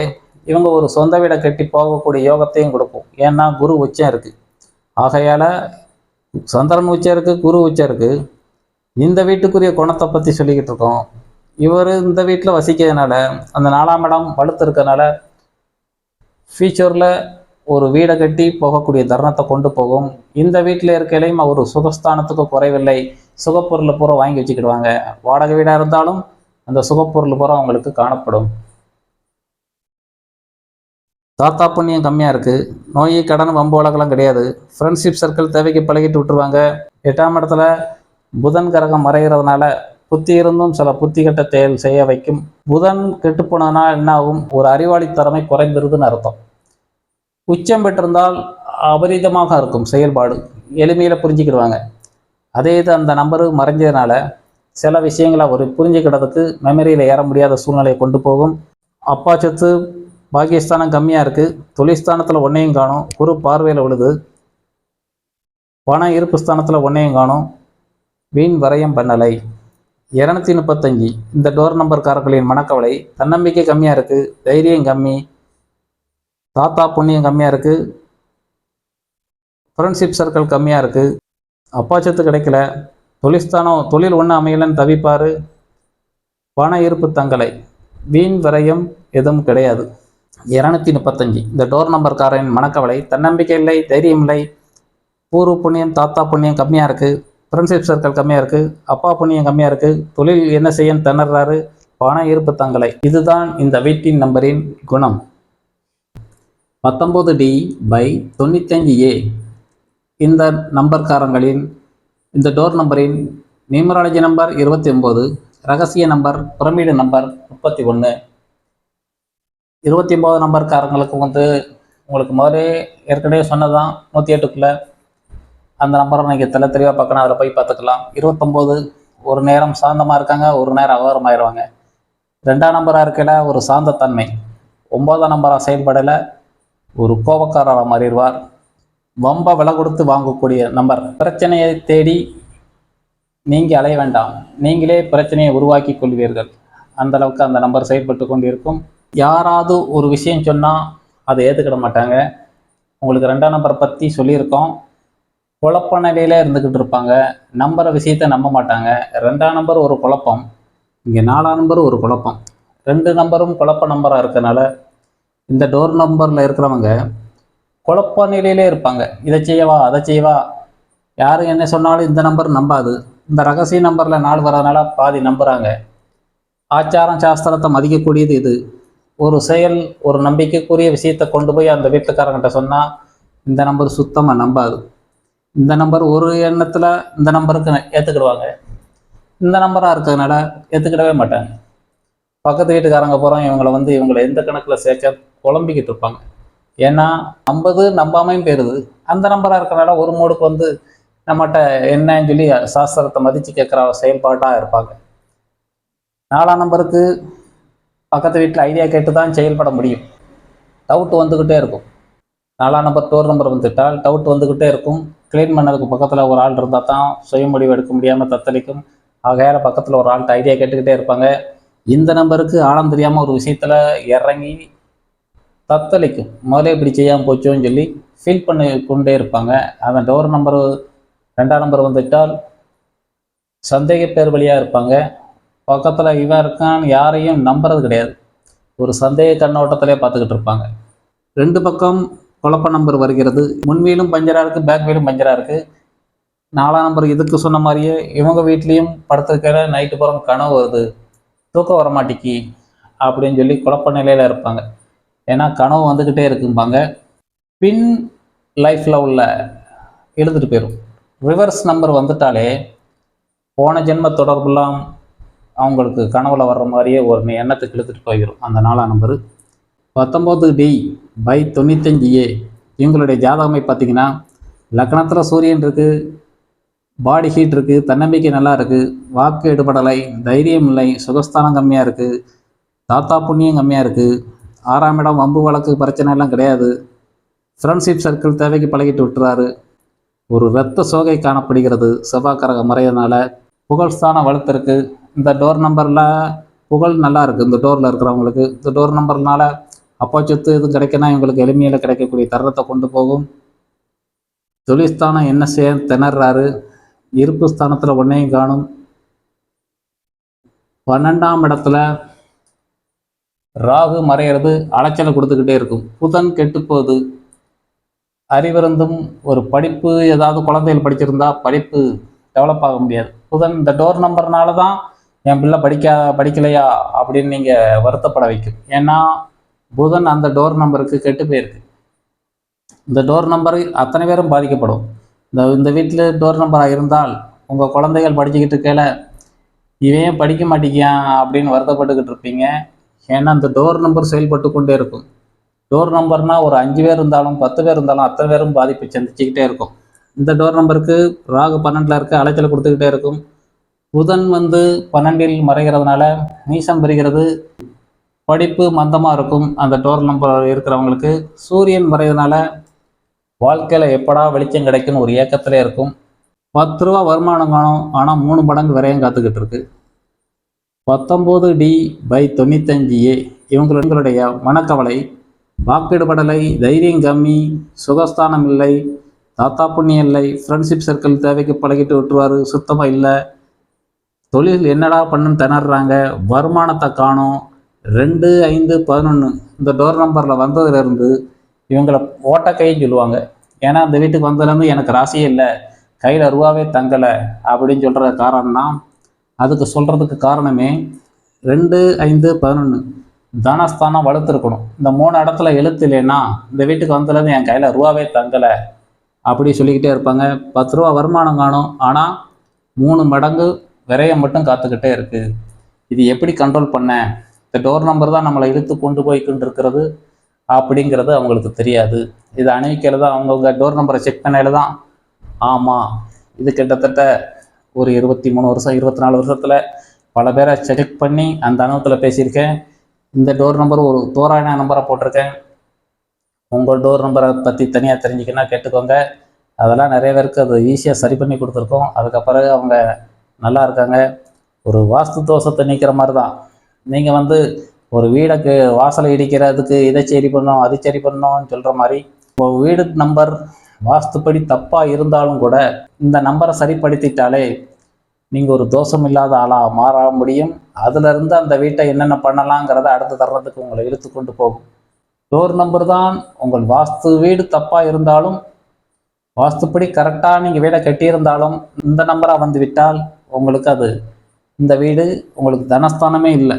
இவங்க ஒரு சொந்த வீடை கட்டி போகக்கூடிய யோகத்தையும் கொடுக்கும். ஏன்னா குரு உச்சம் இருக்குது. ஆகையால் சந்திரன் உச்சம் இருக்குது, குரு உச்சம் இருக்குது. இந்த வீட்டுக்குரிய குணத்தை பற்றி சொல்லிக்கிட்டு இருக்கோம். இவர் இந்த வீட்டில் வசிக்கிறதுனால அந்த 4ஆம் இடம் வலுத்து இருக்கிறதுனால ஃபியூச்சரில் ஒரு வீடை கட்டி போகக்கூடிய தருணத்தை கொண்டு போகும். இந்த வீட்டில் இருக்கையிலையும் ஒரு சுகஸ்தானத்துக்கு குறைவில்லை, சுகப்பொருள் பூரா வாங்கி வச்சுக்கிடுவாங்க. வாடகை வீடாக இருந்தாலும் அந்த சுகப்பொருள் பூரா அவங்களுக்கு காணப்படும். தாத்தா புண்ணியம் கம்மியாக இருக்குது, நோய் கடன் வம்பு வழக்கெல்லாம் கிடையாது, ஃப்ரெண்ட்ஷிப் சர்க்கிள் தேவைக்கு பழகிட்டு விட்டுருவாங்க. 8ஆம் இடத்துல புதன் கிரகம் மறைகிறதுனால புத்தி இருந்தும் சில புத்தி கட்ட செயல் செய்ய வைக்கும். புதன் கெட்டு போனதுனால் என்ன ஆகும், ஒரு அறிவாளித்தன்மை குறைந்திருதுன்னு அர்த்தம். உச்சம் பெற்றிருந்தால் அபரிதமாக இருக்கும் செயல்பாடு, எளிமையில் புரிஞ்சுக்கிடுவாங்க. அதே இது அந்த நம்பரு மறைஞ்சதுனால சில விஷயங்களை ஒரு புரிஞ்சுக்கிடறதுக்கு மெமரியில் ஏற முடியாத சூழ்நிலையை கொண்டு போகும். அப்பா சொத்து பாகிஸ்தானம் கம்மியாக இருக்குது, தொழில்ஸ்தானத்தில் ஒன்றையும் காணும், குரு பார்வையில் விழுது, பண இருப்பு ஸ்தானத்தில் ஒன்றையும் காணும், வீண் வரையம் பண்ணலை. 235 இந்த டோர் நம்பர்காரர்களின் மனக்கவலை. தன்னம்பிக்கை கம்மியாக இருக்குது, தைரியம் கம்மி, தாத்தா புண்ணியம் கம்மியாக இருக்குது, ஃப்ரெண்ட்ஷிப் சர்க்கிள் கம்மியாக இருக்குது, அப்பா சொத்து கிடைக்கல, தொழில் ஒன்று அமையலன்னு தவிப்பார், பண இருப்பு தங்களை, வீண் விரயம் எதுவும் கிடையாது. 235 இந்த டோர் நம்பர்காரரின் மனக்கவலை. தன்னம்பிக்கை இல்லை, தைரியம் இல்லை, பூர்வ புண்ணியம் தாத்தா புண்ணியம் கம்மியாக இருக்குது, ஃப்ரெண்ட்ஷிப் சர்க்கிள் கம்மியாக இருக்குது, அப்பா புண்ணியம் கம்மியாக இருக்குது, தொழில் என்ன செய்யன்னு திணறாரு, பண இருப்பு தங்களை. இதுதான் இந்த வீட்டின் நம்பரின் குணம். 19D/95A இந்த நம்பர்காரங்களின் இந்த டோர் நம்பரின் நியூமராலஜி நம்பர் 29, ரகசிய நம்பர் பிரமிடு நம்பர் 31. 29 நம்பர்காரங்களுக்கு உங்களுக்கு முதலே ஏற்கனவே சொன்னதான் 108க்குள்ளே அந்த நம்பரை நீங்கள் தெளிவாக பார்க்கணும், அதில் போய் பார்த்துக்கலாம். 29 ஒரு நேரம் சாந்தமாக இருக்காங்க, ஒரு நேரம் அகோரமாயிருவாங்க. 2ஆம் நம்பராக இருக்கையில் ஒரு சாந்தத்தன்மை, 9ஆம் நம்பராக செயல்படலை ஒரு கோபக்காரராக மாறிடுவார். வம்ப விலை கொடுத்து வாங்கக்கூடிய நம்பர். பிரச்சனையை தேடி நீங்கள் அலைய வேண்டாம், நீங்களே பிரச்சனையை உருவாக்கி கொள்வீர்கள். அந்த அளவுக்கு அந்த நம்பர் செயல்பட்டு கொண்டு இருக்கும். யாராவது ஒரு விஷயம் சொன்னால் அதை ஏற்றுக்கிட மாட்டாங்க. உங்களுக்கு 2ஆம் நம்பரை பற்றி சொல்லியிருக்கோம். குழப்ப நிலையில் இருந்துக்கிட்டு இருப்பாங்க, நம்பரை விஷயத்தை நம்ப மாட்டாங்க. 2ஆம் நம்பர் ஒரு குழப்பம், இங்கே 4ஆம் நம்பர் ஒரு குழப்பம். 2 நம்பரும் குழப்ப நம்பராக இருக்கனால இந்த டோர் நம்பரில் இருக்கிறவங்க குழப்ப நிலையிலே இருப்பாங்க. இதை செய்யவா அதை செய்யவா, யாரும் என்ன சொன்னாலும் இந்த நம்பர் நம்பாது. இந்த ரகசிய நம்பரில் 4 வரதுனால பாதி நம்புகிறாங்க. ஆச்சாரம் சாஸ்திரத்தை மதிக்கக்கூடியது இது. ஒரு செயல் ஒரு நம்பிக்கைக்குரிய விஷயத்தை கொண்டு போய் அந்த வீட்டுக்காரங்கிட்ட சொன்னால் இந்த நம்பர் சுத்தமாக நம்பாது. இந்த நம்பர் ஒரு எண்ணத்தில் இந்த நம்பருக்கு ஏற்றுக்கிடுவாங்க, இந்த நம்பராக இருக்கிறதுனால ஏற்றுக்கிடவே மாட்டாங்க. பக்கத்து வீட்டுக்காரங்க போகிறோம் இவங்களை எந்த கணக்கில் சேர்க்க குழம்பிக்கிட்டு இருப்பாங்க. ஏன்னா நம்பது நம்பாமையும் போயிடுது. அந்த நம்பராக இருக்கிறனால ஒரு மூடுக்கு நம்மகிட்ட என்னன்னு சொல்லி சாஸ்திரத்தை மதித்து கேட்குற செயல்பாட்டாக இருப்பாங்க. 4ஆம் நம்பருக்கு பக்கத்து வீட்டில் ஐடியா கேட்டு தான் செயல்பட முடியும். டவுட் வந்துக்கிட்டே இருக்கும். 4ஆம் நம்பர் டோர் நம்பர் வந்துட்டால் டவுட் வந்துக்கிட்டே இருக்கும். க்ளீன் பண்ணதுக்கு பக்கத்தில் ஒரு ஆள் இருந்தால் தான் சுய முடிவு எடுக்க முடியாமல் தத்தளிக்கும். ஆகையால் பக்கத்தில் ஒரு ஆள்கிட்ட ஐடியா கேட்டுக்கிட்டே இருப்பாங்க. இந்த நம்பருக்கு ஆழம் தெரியாமல் ஒரு விஷயத்தில் இறங்கி தத்தளிக்கும். முதலே இப்படி செய்யாமல் போச்சோன்னு சொல்லி ஃபீல் பண்ணி கொண்டே இருப்பாங்க. அந்த டோர் நம்பர் 2ஆம் நம்பர் வந்துட்டால் சந்தேக பேர் வழியாக இருப்பாங்க. பக்கத்தில் இவன் இருக்கான்னு யாரையும் நம்புறது கிடையாது. ஒரு சந்தேக கண்ணோட்டத்திலே பார்த்துக்கிட்டு இருப்பாங்க. 2 பக்கம் குழப்ப நம்பர் வருகிறது. முன்வீலும் பஞ்சராக இருக்குது, பேக் வீலும் பஞ்சராக இருக்குது. 4ஆம் நம்பர் இதுக்கு சொன்ன மாதிரியே இவங்க வீட்லேயும் படுத்துக்கிற நைட்டு புறம் கனவு வருது, தூக்கம் வரமாட்டிக்கி அப்படின்னு சொல்லி குழப்ப நிலையில் இருப்பாங்க. ஏன்னா கனவு வந்துக்கிட்டே இருக்கும்பாங்க. பின் லைஃப்பில் உள்ள எழுதிட்டு போயிடும். ரிவர்ஸ் நம்பர் வந்துட்டாலே போன ஜென்ம தொடர்புலாம் அவங்களுக்கு கனவுல வர்ற மாதிரியே ஒரு எண்ணத்துக்கு இழுத்துட்டு போயிடும் அந்த 4ஆம் நம்பரு. 19D/95A இவங்களுடைய ஜாதகமை பார்த்தீங்கன்னா லக்னத்தில் சூரியன் இருக்குது, பாடி ஹீட் இருக்குது, தன்னம்பிக்கை நல்லா இருக்குது, வாக்கு எடுபடலை, தைரியம் இல்லை, சுகஸ்தானம் கம்மியாக இருக்குது, தாத்தா புண்ணியம் கம்மியாக இருக்குது, 6ஆம் இடம் வம்பு வழக்கு பிரச்சனை எல்லாம் கிடையாது, ஃப்ரெண்ட்ஷிப் சர்க்கிள் தேவைக்கு பழகிட்டு விட்டுறாரு, ஒரு இரத்த சோகை காணப்படுகிறது செவ்வாய்க்கரக மறையதுனால, புகழ் ஸ்தானம் வலுத்திருக்கு. இந்த டோர் நம்பரில் புகழ் நல்லா இருக்குது. இந்த டோரில் இருக்கிறவங்களுக்கு இந்த டோர் நம்பர்னால அப்பா சொத்து எதுவும் கிடைக்கனா இவங்களுக்கு எளிமையில் கிடைக்கக்கூடிய தருணத்தை கொண்டு போகும். தொழில்ஸ்தானம் என்ன செய்ய திணறாரு, இருப்பு ஸ்தானத்தில் ஒன்றையும் காணும். 12ஆம் இடத்துல ராகு மறையிறது அலைச்சலை கொடுத்துக்கிட்டே இருக்கும். புதன் கெட்டுப்போகுது. அறிவிருந்தும் ஒரு படிப்பு ஏதாவது குழந்தைகள் படிச்சிருந்தா படிப்பு டெவலப் ஆக முடியாது. புதன் இந்த டோர் நம்பர்னால தான் என் பிள்ளை படிக்கலையா அப்படின்னு நீங்கள் வருத்தப்பட வைக்கும். ஏன்னா புதன் அந்த டோர் நம்பருக்கு கெட்டு போயிருக்கு. இந்த டோர் நம்பர் அத்தனை பேரும் பாதிக்கப்படும். இந்த வீட்டில் டோர் நம்பராக இருந்தால் உங்கள் குழந்தைகள் படிச்சுக்கிட்டு இருக்கையில இவன் படிக்க மாட்டேங்கியான் அப்படின்னு வருத்தப்பட்டுக்கிட்டு இருப்பீங்க. ஏன்னா இந்த டோர் நம்பர் செயல்பட்டு கொண்டே இருக்கும். டோர் நம்பர்னால் ஒரு 5 பேர் இருந்தாலும் 10 பேர் இருந்தாலும் அத்தனை பேரும் பாதிப்பை சந்திச்சுக்கிட்டே இருக்கும். இந்த டோர் நம்பருக்கு ராகு 12ல் இருக்க அலைச்சல் கொடுத்துக்கிட்டே இருக்கும். புதன் 12ல் மறைகிறதுனால நீசம் பெறுகிறது. படிப்பு மந்தமாக இருக்கும் அந்த டோர் நம்பர் இருக்கிறவங்களுக்கு. சூரியன் மறைகிறதுனால வாழ்க்கையில் எப்படா வெளிச்சம் கிடைக்குன்னு ஒரு ஏக்கத்திலே இருக்கும். 10 ரூபா வருமானம் காணும், ஆனால் 3 மடங்கு விரையும் காத்துக்கிட்டு இருக்கு. 19D/95A இவங்களுடைய மனக்கவலை, வாக்கிடுபடலை, தைரியம் கம்மி, சுகஸ்தானம் இல்லை, தாத்தா புண்ணியம் இல்லை, ஃப்ரெண்ட்ஷிப் சர்க்கிள் தேவைக்கு பழகிட்டு விட்டுருவாரு, சுத்தமாக இல்லை, தொழில் என்னடா பண்ணுன்னு திணறாங்க, வருமானத்தை காணும். 2, 5, 11 இந்த டோர் நம்பரில் வந்ததுலேருந்து இவங்களை ஓட்டக்கைன்னு சொல்லுவாங்க. ஏன்னா அந்த வீட்டுக்கு வந்ததுலேருந்து எனக்கு ராசியே இல்லை, கையில் ரூபாவே தங்கலை அப்படின்னு சொல்கிற காரணம்னா அதுக்கு சொல்கிறதுக்கு காரணமே 2, 5, 11 தனஸ்தானம் வலுத்திருக்கணும். இந்த 3 இடத்துல எழுத்து இல்லைன்னா இந்த வீட்டுக்கு வந்ததுலேருந்து என் கையில் ரூபாவே தங்கலை அப்படி சொல்லிக்கிட்டே இருப்பாங்க. 10 ரூபா வருமானம் காணும், ஆனால் 3 மடங்கு விரயம் மட்டும் காத்துக்கிட்டே இருக்குது. இது எப்படி கண்ட்ரோல் பண்ண? இந்த டோர் நம்பர் தான் நம்மளை இழுத்து கொண்டு போய்கிட்டு இருக்கிறது அப்படிங்கிறது அவங்களுக்கு தெரியாது. இது அணிவிக்கையில் தான் அவங்கவுங்க டோர் நம்பரை செக் பண்ணையில் தான் ஆமாம் இது கிட்டத்தட்ட ஒரு 23 வருஷம் 24 வருஷத்தில் பல பேரை செக் பண்ணி அந்த அனுபவத்தில் பேசியிருக்கேன். இந்த டோர் நம்பர் ஒரு தோராய நம்பரை போட்டிருக்கேன். உங்கள் டோர் நம்பரை பற்றி தனியாக தெரிஞ்சுக்கன்னா கேட்டுக்கோங்க. அதெல்லாம் நிறைய பேருக்கு அது ஈஸியாக சரி பண்ணி கொடுத்துருக்கோம். அதுக்கப்புறம் அவங்க நல்லா இருக்காங்க. ஒரு வாஸ்து தோஷத்தை நீக்கிற மாதிரி தான். நீங்கள் ஒரு வீடுக்கு வாசலை இடிக்கிறதுக்கு இதை சரி பண்ணோம் அது சரி பண்ணோம்னு சொல்கிற மாதிரி ஒரு வீடு நம்பர் வாஸ்துப்படி தப்பாக இருந்தாலும் கூட இந்த நம்பரை சரிப்படுத்திட்டாலே நீங்கள் ஒரு தோஷம் இல்லாத ஆளாக மாற முடியும். அதிலிருந்து அந்த வீட்டை என்னென்ன பண்ணலாங்கிறத அடுத்த தர்றதுக்கு உங்களை இழுத்து கொண்டு போகும். டோர் நம்பர் தான் உங்கள் வாஸ்து வீடு தப்பாக இருந்தாலும் வாஸ்துப்படி கரெக்டாக நீங்கள் வீடை கட்டியிருந்தாலும் இந்த நம்பராக விட்டால் உங்களுக்கு அது இந்த வீடு உங்களுக்கு தனஸ்தானமே இல்லை.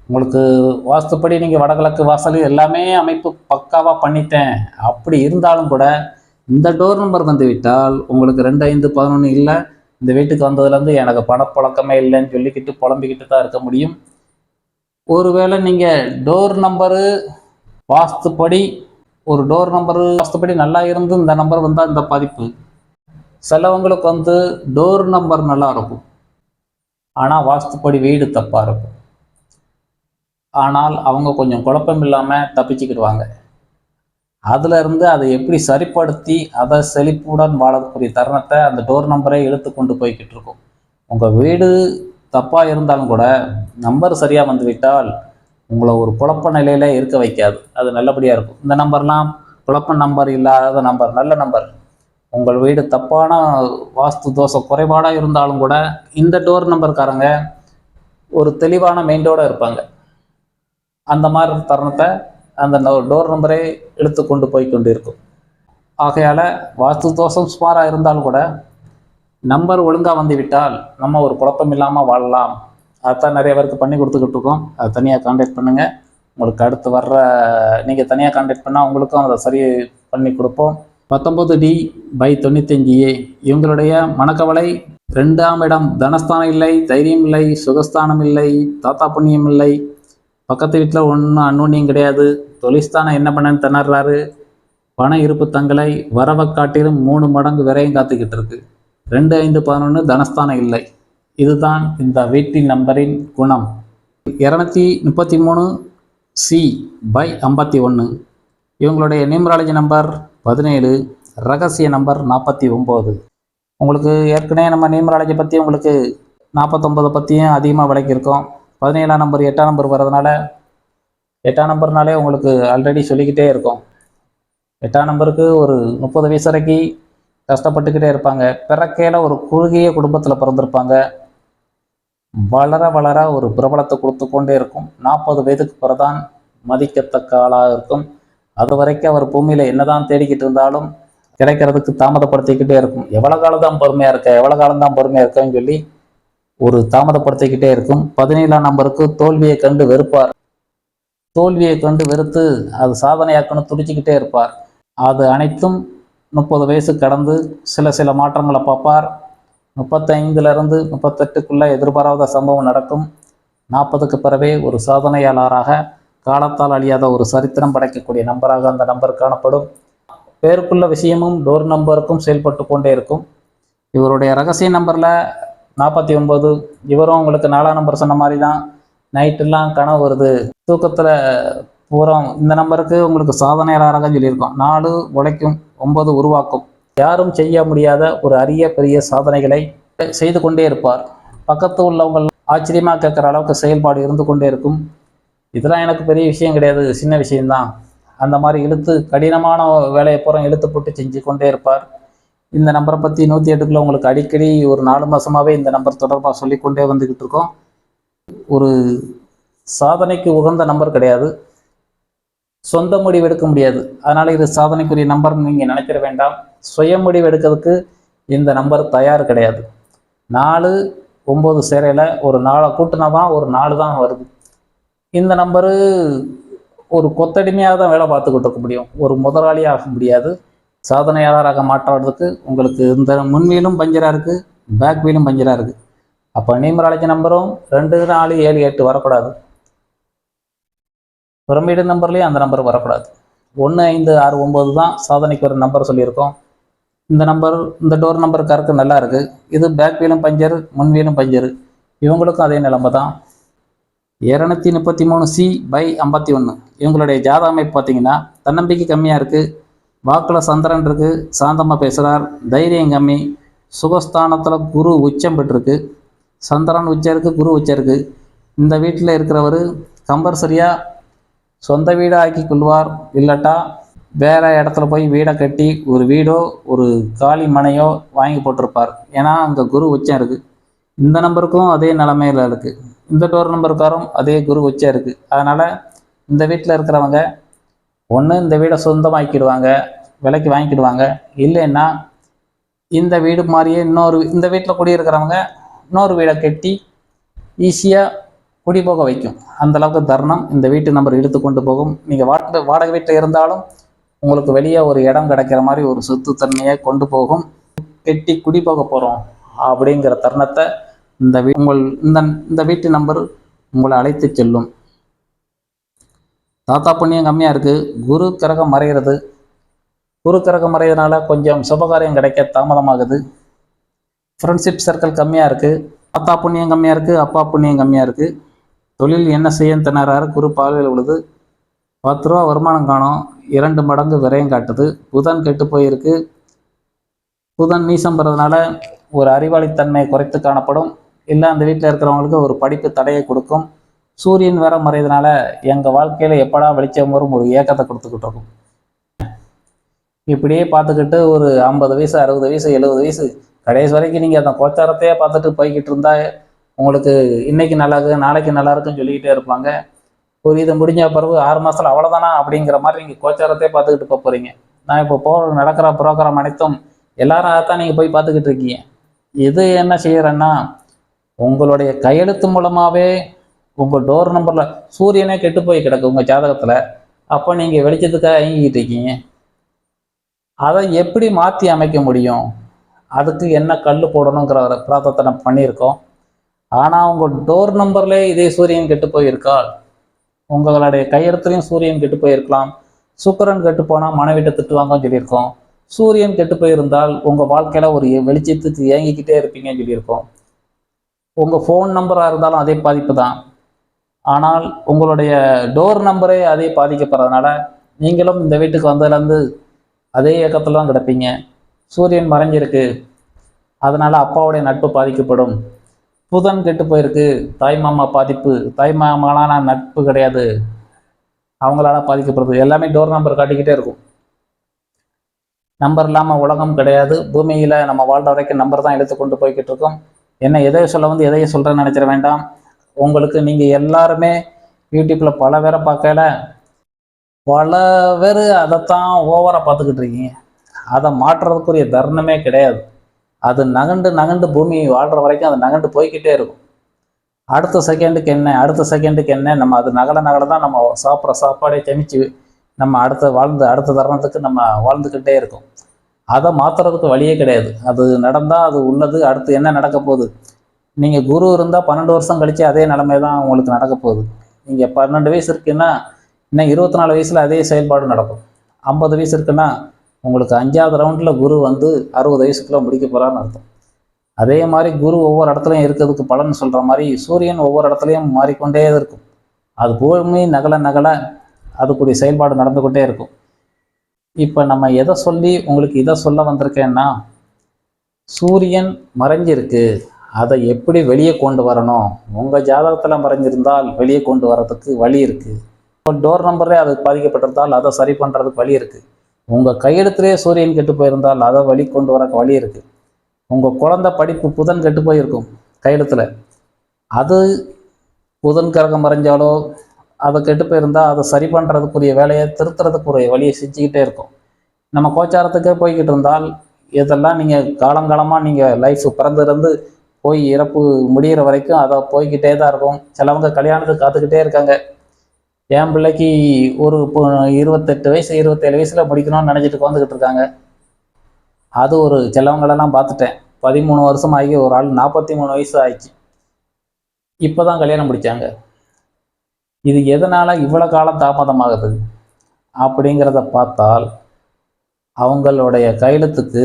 உங்களுக்கு வாஸ்துப்படி நீங்கள் வடகிழக்கு வாசல் எல்லாமே அமைப்பு பக்காவாக பண்ணிட்டேன் அப்படி இருந்தாலும் கூட இந்த டோர் நம்பர் விட்டால் உங்களுக்கு 2, 5, 11 இல்லை. இந்த வீட்டுக்கு வந்ததுலேருந்து எனக்கு பணப்பழக்கமே இல்லைன்னு சொல்லிக்கிட்டு புலம்பிக்கிட்டு தான் இருக்க முடியும். ஒருவேளை நீங்கள் டோர் நம்பரு வாஸ்துப்படி ஒரு டோர் நம்பரு வாஸ்துப்படி நல்லா இருந்து இந்த நம்பர் வந்தால் இந்த பாதிப்பு. சிலவங்களுக்கு டோர் நம்பர் நல்லா இருக்கும், ஆனால் வாஸ்துப்படி வீடு தப்பாக இருக்கும். ஆனால் அவங்க கொஞ்சம் குழப்பம் இல்லாமல் தப்பிச்சுக்கிடுவாங்க. அதிலிருந்து அதை எப்படி சரிப்படுத்தி அதை செழிப்புடன் வாழக்கூடிய தருணத்தை அந்த டோர் நம்பரை இழுத்து கொண்டு போய்கிட்டு இருக்கும். உங்கள் வீடு தப்பாக இருந்தாலும் கூட நம்பர் சரியாக விட்டால் உங்களை ஒரு குழப்ப நிலையில் இருக்க வைக்காது. அது நல்லபடியாக இருக்கும். இந்த நம்பர்லாம் குழப்ப நம்பர் இல்லாத நம்பர், நல்ல நம்பர். உங்கள் வீடு தப்பான வாஸ்து தோஷ குறைபாடாக இருந்தாலும் கூட இந்த டோர் நம்பர்காரங்க ஒரு தெளிவான மைண்டோடு இருப்பாங்க. அந்த மாதிரி தருணத்தை அந்த டோர் நம்பரே இழுத்து கொண்டு போய் கொண்டு இருக்கும். ஆகையால் வாஸ்து தோஷம் சுமாராக இருந்தாலும் கூட நம்பர் ஒழுங்காக விட்டால் நம்ம ஒரு குழப்பம் இல்லாமல் வாழலாம். அதுதான் நிறைய பேருக்கு பண்ணி கொடுத்துக்கிட்டு இருக்கோம். அதை தனியாக கான்டாக்ட் பண்ணுங்கள். உங்களுக்கு அடுத்து வர்ற நீங்கள் தனியாக கான்டாக்ட் பண்ணால் உங்களுக்கும் அதை சரி பண்ணி கொடுப்போம். 19D/95A இவங்களுடைய மனக்கவலை, 2ஆம் இடம் தனஸ்தானம் இல்லை, தைரியம் இல்லை, சுகஸ்தானம் இல்லை, தாத்தா புண்ணியம் இல்லை, பக்கத்து வீட்டில் ஒன்றும் அன்னோன்யம் கிடையாது. தொழில்ஸ்தானம் என்ன பண்ணன்னு திணறாரு. பண இருப்பு தங்களை வரவை காட்டிலும் 3 மடங்கு விரையும் காத்துக்கிட்டு இருக்கு. 2, 5, 11 தனஸ்தானம் இல்லை. இதுதான் இந்த வீட்டின் நம்பரின் குணம். 233 C/51. இவங்களுடைய நியூமராலஜி நம்பர் 17, ரகசிய நம்பர் 49. உங்களுக்கு ஏற்கனவே நம்ம நியூமராலஜி பற்றி உங்களுக்கு 49 பற்றியும் அதிகமாக விளக்கியிருக்கோம். 17ஆம் நம்பர் 8ஆம் நம்பர் வர்றதுனால 8ஆம் நம்பர்னாலே உங்களுக்கு ஆல்ரெடி சொல்லிக்கிட்டே இருக்கும். 8ஆம் நம்பருக்கு ஒரு 30 வயசு வரைக்கும் கஷ்டப்பட்டுக்கிட்டே இருப்பாங்க. பிறக்கையில் ஒரு குறுகிய குடும்பத்தில் பிறந்திருப்பாங்க. வளர வளர ஒரு பிரபலத்தை கொடுத்து கொண்டே இருக்கும். 40 வயதுக்கு பிறதான் மதிக்கத்தக்க ஆளாக இருக்கும். அது வரைக்கும் அவர் பூமியில் என்னதான் தேடிக்கிட்டு இருந்தாலும் கிடைக்கிறதுக்கு தாமதப்படுத்திக்கிட்டே இருக்கும். எவ்வளோ காலம் தான் பொறுமையாக இருக்கன்னு சொல்லி ஒரு தாமதப்படுத்திக்கிட்டே இருக்கும். 17ஆம் நம்பருக்கு தோல்வியை கண்டு வெறுப்பார். தோல்வியை கண்டு வெறுத்து அது சாதனையாக்கணும் துடிச்சிக்கிட்டே இருப்பார். அது அனைத்தும் 30 வயசு கடந்து சில மாற்றங்களை பார்ப்பார். 35லேருந்து 38க்குள்ளே எதிர்பாராத சம்பவம் நடக்கும். 40க்கு பிறவே ஒரு சாதனையாளராக காலத்தால் அழியாத ஒரு சரித்திரம் படைக்கக்கூடிய நம்பராக அந்த நம்பர் காணப்படும். பேருக்குள்ள விஷயமும் டோர் நம்பருக்கும் செயல்பட்டு கொண்டே இருக்கும். இவருடைய ரகசிய நம்பரில் 49. இவரும் உங்களுக்கு 4ஆம் நம்பர் சொன்ன மாதிரி தான். நைட்டெல்லாம் கனவு வருது, தூக்கத்தில் பூரா. இந்த நம்பருக்கு உங்களுக்கு சாதனையாளராக சொல்லியிருக்கோம். 4 உழைக்கும், 9 உருவாக்கும். யாரும் செய்ய முடியாத ஒரு அரிய பெரிய சாதனைகளை செய்து கொண்டே இருப்பார். பக்கத்து உள்ளவங்க ஆச்சரியமாக கேட்குற அளவுக்கு செயல்பாடு இருந்து கொண்டே இருக்கும். இதெல்லாம் எனக்கு பெரிய விஷயம் கிடையாது, சின்ன விஷயம்தான். அந்த மாதிரி இழுத்து கடினமான வேலையை பூரா இழுத்து போட்டு செஞ்சு கொண்டே இருப்பார். இந்த நம்பரை பற்றி 108க்குள்ள உங்களுக்கு அடிக்கடி ஒரு 4 மாதமாகவே இந்த நம்பர் தொடர்பாக சொல்லிக்கொண்டே வந்துக்கிட்டு இருக்கோம். ஒரு சாதனைக்கு உகந்த நம்பர் கிடையாது, சொந்த முடிவு எடுக்க முடியாது. அதனால் இது சாதனைக்குரிய நம்பர்னு நீங்கள் நினைக்கிற வேண்டாம். சுய முடிவு எடுக்கிறதுக்கு இந்த நம்பர் தயார் கிடையாது. 4, 9 சேரையில் ஒரு 4 கூட்டினா ஒரு 4 தான் வருது. இந்த நம்பரு ஒரு கொத்தடிமையாக தான் வேலை பார்த்துக்கிட்டு இருக்க முடியும், ஒரு முதலாளியாக முடியாது. சாதனையாளராக மாற்றுறதுக்கு உங்களுக்கு இந்த முன்வீலும் பஞ்சராக இருக்குது, பேக் வீலும் பஞ்சராக இருக்குது. அப்போ நியூமராலஜி நம்பரும் 2, 4, 7, 8 வரக்கூடாது. பிரமிடு நம்பர்லேயும் அந்த நம்பர் வரக்கூடாது. 1, 5, 6, 9 தான் சாதனைக்கு ஒரு நம்பர் சொல்லியிருக்கோம். இந்த நம்பர் இந்த டோர் நம்பருக்காருக்கு நல்லா இருக்குது. இது பேக் வீலும் பஞ்சரு, முன் வீலும் பஞ்சரு. இவங்களுக்கும் அதே நிலைமை தான். 233 C/51. இவங்களுடைய ஜாத அமைப்பு பார்த்தீங்கன்னா தன்னம்பிக்கை கம்மியாக இருக்குது. வாக்கில் சந்திரன் இருக்குது, சாந்தமாக பேசுகிறார், தைரியம் கம்மி. சுகஸ்தானத்தில் குரு உச்சம் பெற்றிருக்கு. சந்திரன் உச்சம் இருக்குது, குரு உச்சம் இருக்குது. இந்த வீட்டில் இருக்கிறவர் கம்பல்சரியாக சொந்த வீடாக ஆக்கி கொள்வார். இல்லாட்டா வேறு இடத்துல போய் வீடை கட்டி ஒரு வீடோ ஒரு காலி மனையோ வாங்கி போட்டிருப்பார். ஏன்னா அங்கே குரு உச்சம் இருக்குது. இந்த நம்பருக்கும் அதே நிலைமையில் இருக்குது. இந்த டோர் நம்பருக்காரும் அதே குரு உச்சம் இருக்குது. அதனால் இந்த வீட்டில் இருக்கிறவங்க ஒன்று இந்த வீடை சொந்தமாக்கிடுவாங்க, விலைக்கு வாங்கிக்கிடுவாங்க. இல்லைன்னா இந்த வீடு மாதிரியே இந்த வீட்டில் குடியிருக்கிறவங்க இன்னொரு வீடை கட்டி ஈஸியாக குடி போக வைக்கும். அந்தளவுக்கு தருணம் இந்த வீட்டு நம்பர் இழுத்து கொண்டு போகும். நீங்கள் வாடகை வீட்டில் இருந்தாலும் உங்களுக்கு வெளியே ஒரு இடம் கிடைக்கிற மாதிரி ஒரு சொத்து தன்மையை கொண்டு போகும். கெட்டி குடி போக போகிறோம் அப்படிங்கிற தருணத்தை இந்த வீட்டு நம்பர் உங்களை அழைத்து செல்லும். தாத்தா புண்ணியம் கம்மியாக இருக்குது. குரு கிரகம் மறைகிறது. குரு கிரகம் மறைகிறதுனால கொஞ்சம் சுபகாரியம் கிடைக்க தாமதமாகுது. ஃப்ரெண்ட்ஷிப் சர்க்கிள் கம்மியாக இருக்குது. தாத்தா புண்ணியம் கம்மியாக இருக்குது, அப்பா புண்ணியம் கம்மியாக இருக்குது. தொழில் என்ன செய்ய திணறாரு. குரு பார்வையில் விழுது. 10 ரூபா வருமானம் காணும், 2 மடங்கு விரயம் காட்டுது. புதன் கெட்டு போயிருக்கு. புதன் நீசம் பெறதுனால ஒரு அறிவாளித்தன்மை குறைத்து காணப்படும். இல்லை அந்த வீட்டில் இருக்கிறவங்களுக்கு ஒரு படிப்பு தடையை கொடுக்கும். சூரியன் வேற மறையதுனால எங்கள் வாழ்க்கையில் எப்படா வெளிச்சம் வரும் ஒரு ஏக்கத்தை கொடுத்துக்கிட்டு இருக்கும். இப்படியே பார்த்துக்கிட்டு ஒரு 50 வயசு 60 வயசு 70 வயசு கடைசி வரைக்கும் நீங்கள் அந்த கோச்சாரத்தையே பார்த்துட்டு போய்கிட்டு இருந்தால் உங்களுக்கு இன்னைக்கு நல்லா இருக்கு நாளைக்கு நல்லா இருக்குன்னு சொல்லிக்கிட்டே இருப்பாங்க. ஒரு இது முடிஞ்ச பிறகு 6 மாதத்தில் அவ்வளோதானா அப்படிங்கிற மாதிரி நீங்கள் கோச்சாரத்தையே பார்த்துக்கிட்டு போக போகிறீங்க. நான் இப்போ நடக்கிற ப்ரோக்ராம் அனைத்தும் எல்லாரும் அதைத்தான் நீங்கள் போய் பார்த்துக்கிட்டு இருக்கீங்க. இது என்ன செய்கிறேன்னா உங்களுடைய கையெழுத்து மூலமாகவே உங்கள் டோர் நம்பரில் சூரியனே கெட்டு போய் கிடக்கு உங்கள் ஜாதகத்தில். அப்போ நீங்கள் வெளிச்சத்துக்காக இயங்கிக்கிட்டு இருக்கீங்க. அதை எப்படி மாற்றி அமைக்க முடியும்? அதுக்கு என்ன கல் போடணுங்கிற பிரார்த்தனை பண்ணியிருக்கோம். ஆனால் உங்கள் டோர் நம்பர்லேயே இதே சூரியன் கெட்டு போயிருக்கால் உங்களுடைய கையெழுத்துலையும் சூரியன் கெட்டு போயிருக்கலாம். சுக்கிரன் கெட்டு போனால் மனைவிட்ட திட்டுவாங்கன்னு சொல்லியிருக்கோம். சூரியன் கெட்டு போயிருந்தால் உங்கள் வாழ்க்கையில் ஒரு வெளிச்சத்துக்கு ஏங்கிக்கிட்டே இருப்பீங்கன்னு சொல்லியிருக்கோம். உங்கள் ஃபோன் நம்பராக இருந்தாலும் அதே பாதிப்பு தான். ஆனால் உங்களுடைய டோர் நம்பரே அதே பாதிக்கப்படுறதுனால நீங்களும் இந்த வீட்டுக்கு வந்ததுலேருந்து அதே இயக்கத்தில் தான் கிடப்பீங்க. சூரியன் மறைஞ்சிருக்கு, அதனால் அப்பாவுடைய நட்பு பாதிக்கப்படும். புதன் கெட்டு போயிருக்கு, தாய் மாமா பாதிப்பு. தாய் மாமாலாம் நட்பு கிடையாது, அவங்களால பாதிக்கப்படுது. எல்லாமே டோர் நம்பர் காட்டிக்கிட்டே இருக்கும். நம்பர் இல்லாமல் உலகம் கிடையாது. பூமியில் நம்ம வாழ்ற வரைக்கும் நம்பர் தான் எடுத்து கொண்டு போய்கிட்டு இருக்கோம். என்ன எதையை சொல்ல வந்து எதையை சொல்கிறேன்னு நினச்சிட வேண்டாம். உங்களுக்கு நீங்கள் எல்லாருமே யூடியூப்பில் பல பேரை பார்க்கல, பல பேர் அதைத்தான் ஓவராக பார்த்துக்கிட்டு இருக்கீங்க. அதை மாற்றுறதுக்குரிய தருணமே கிடையாது. அது நகண்டு நகண்டு பூமி வாழ்கிற வரைக்கும் அது நகண்டு போய்கிட்டே இருக்கும். அடுத்த செகண்டுக்கு என்ன, அடுத்த செகண்டுக்கு என்ன, நம்ம அது நகல தான் நம்ம சாப்பிட்ற சாப்பாடே செமிச்சு நம்ம அடுத்த தருணத்துக்கு நம்ம வாழ்ந்துக்கிட்டே இருக்கும். அதை மாற்றுறதுக்கு வழியே கிடையாது. அது நடந்தால் அது உள்ளது. அடுத்து என்ன நடக்க போகுது? நீங்கள் குரு இருந்தால் 12 வருஷம் கழித்து அதே நிலைமை தான் உங்களுக்கு நடக்க போகுது. நீங்கள் 12 வயசு இருக்குன்னா இன்னும் 24 வயசில் அதே செயல்பாடு நடக்கும். 50 வயசு இருக்குன்னா உங்களுக்கு 5ஆவது ரவுண்டில் குரு வந்து 60 வயசுக்குள்ளே முடிக்க போகிறான்னு அர்த்தம். அதே மாதிரி குரு ஒவ்வொரு இடத்துலையும் இருக்கிறதுக்கு பலன் சொல்கிற மாதிரி சூரியன் ஒவ்வொரு இடத்துலையும் மாறிக்கொண்டே இருக்கும். அது பூமி நகல அதுக்குரிய செயல்பாடு நடந்து கொண்டே இருக்கும். இப்போ நம்ம எதை சொல்லி உங்களுக்கு இதை சொல்ல வந்திருக்கேன்னா, சூரியன் மறைஞ்சிருக்கு, அதை எப்படி வெளியே கொண்டு வரணும். உங்கள் ஜாதகத்தில் மறைஞ்சிருந்தால் வெளியே கொண்டு வரதுக்கு வழி இருக்குது. டோர் நம்பரே அது பாதிக்கப்பட்டிருந்தால் அதை சரி பண்ணுறதுக்கு வழி இருக்குது. உங்கள் கையெழுத்துலேயே சூரியன் கெட்டு போயிருந்தால் அதை வழி கொண்டு வரக்கு வழி இருக்குது. உங்கள் குழந்தை படிப்பு புதன் கெட்டு போயிருக்கும் கையெழுத்தில், அது புதன் கிரகம் மறைஞ்சாலோ அதை கெட்டு போயிருந்தால் அதை சரி பண்ணுறதுக்குரிய வேலையை திருத்துறதுக்குரிய வழியை செஞ்சுக்கிட்டே இருக்கும். நம்ம கோச்சாரத்துக்கே போய்கிட்டு இருந்தால் இதெல்லாம் நீங்கள் காலங்காலமாக நீங்கள் லைஃப் பிறந்திருந்து போய் இறப்பு முடிகிற வரைக்கும் அதை போய்கிட்டே தான் இருக்கும். சிலவங்க கல்யாணத்துக்கு காத்துக்கிட்டே இருக்காங்க. என் பிள்ளைக்கு ஒரு 28 வயசு 27 வயசில் முடிக்கணும்னு நினச்சிட்டு உட்காந்துக்கிட்டு இருக்காங்க. அது ஒரு சிலவங்களெல்லாம் பார்த்துட்டேன். 13 வருஷம் ஆகி ஒரு ஆள் 43 வயசு ஆயிடுச்சு, இப்போ தான் கல்யாணம் முடித்தாங்க. இது எதனால் இவ்வளோ காலம் தாமதமாகுது அப்படிங்கிறத பார்த்தால் அவங்களுடைய கையெழுத்துக்கு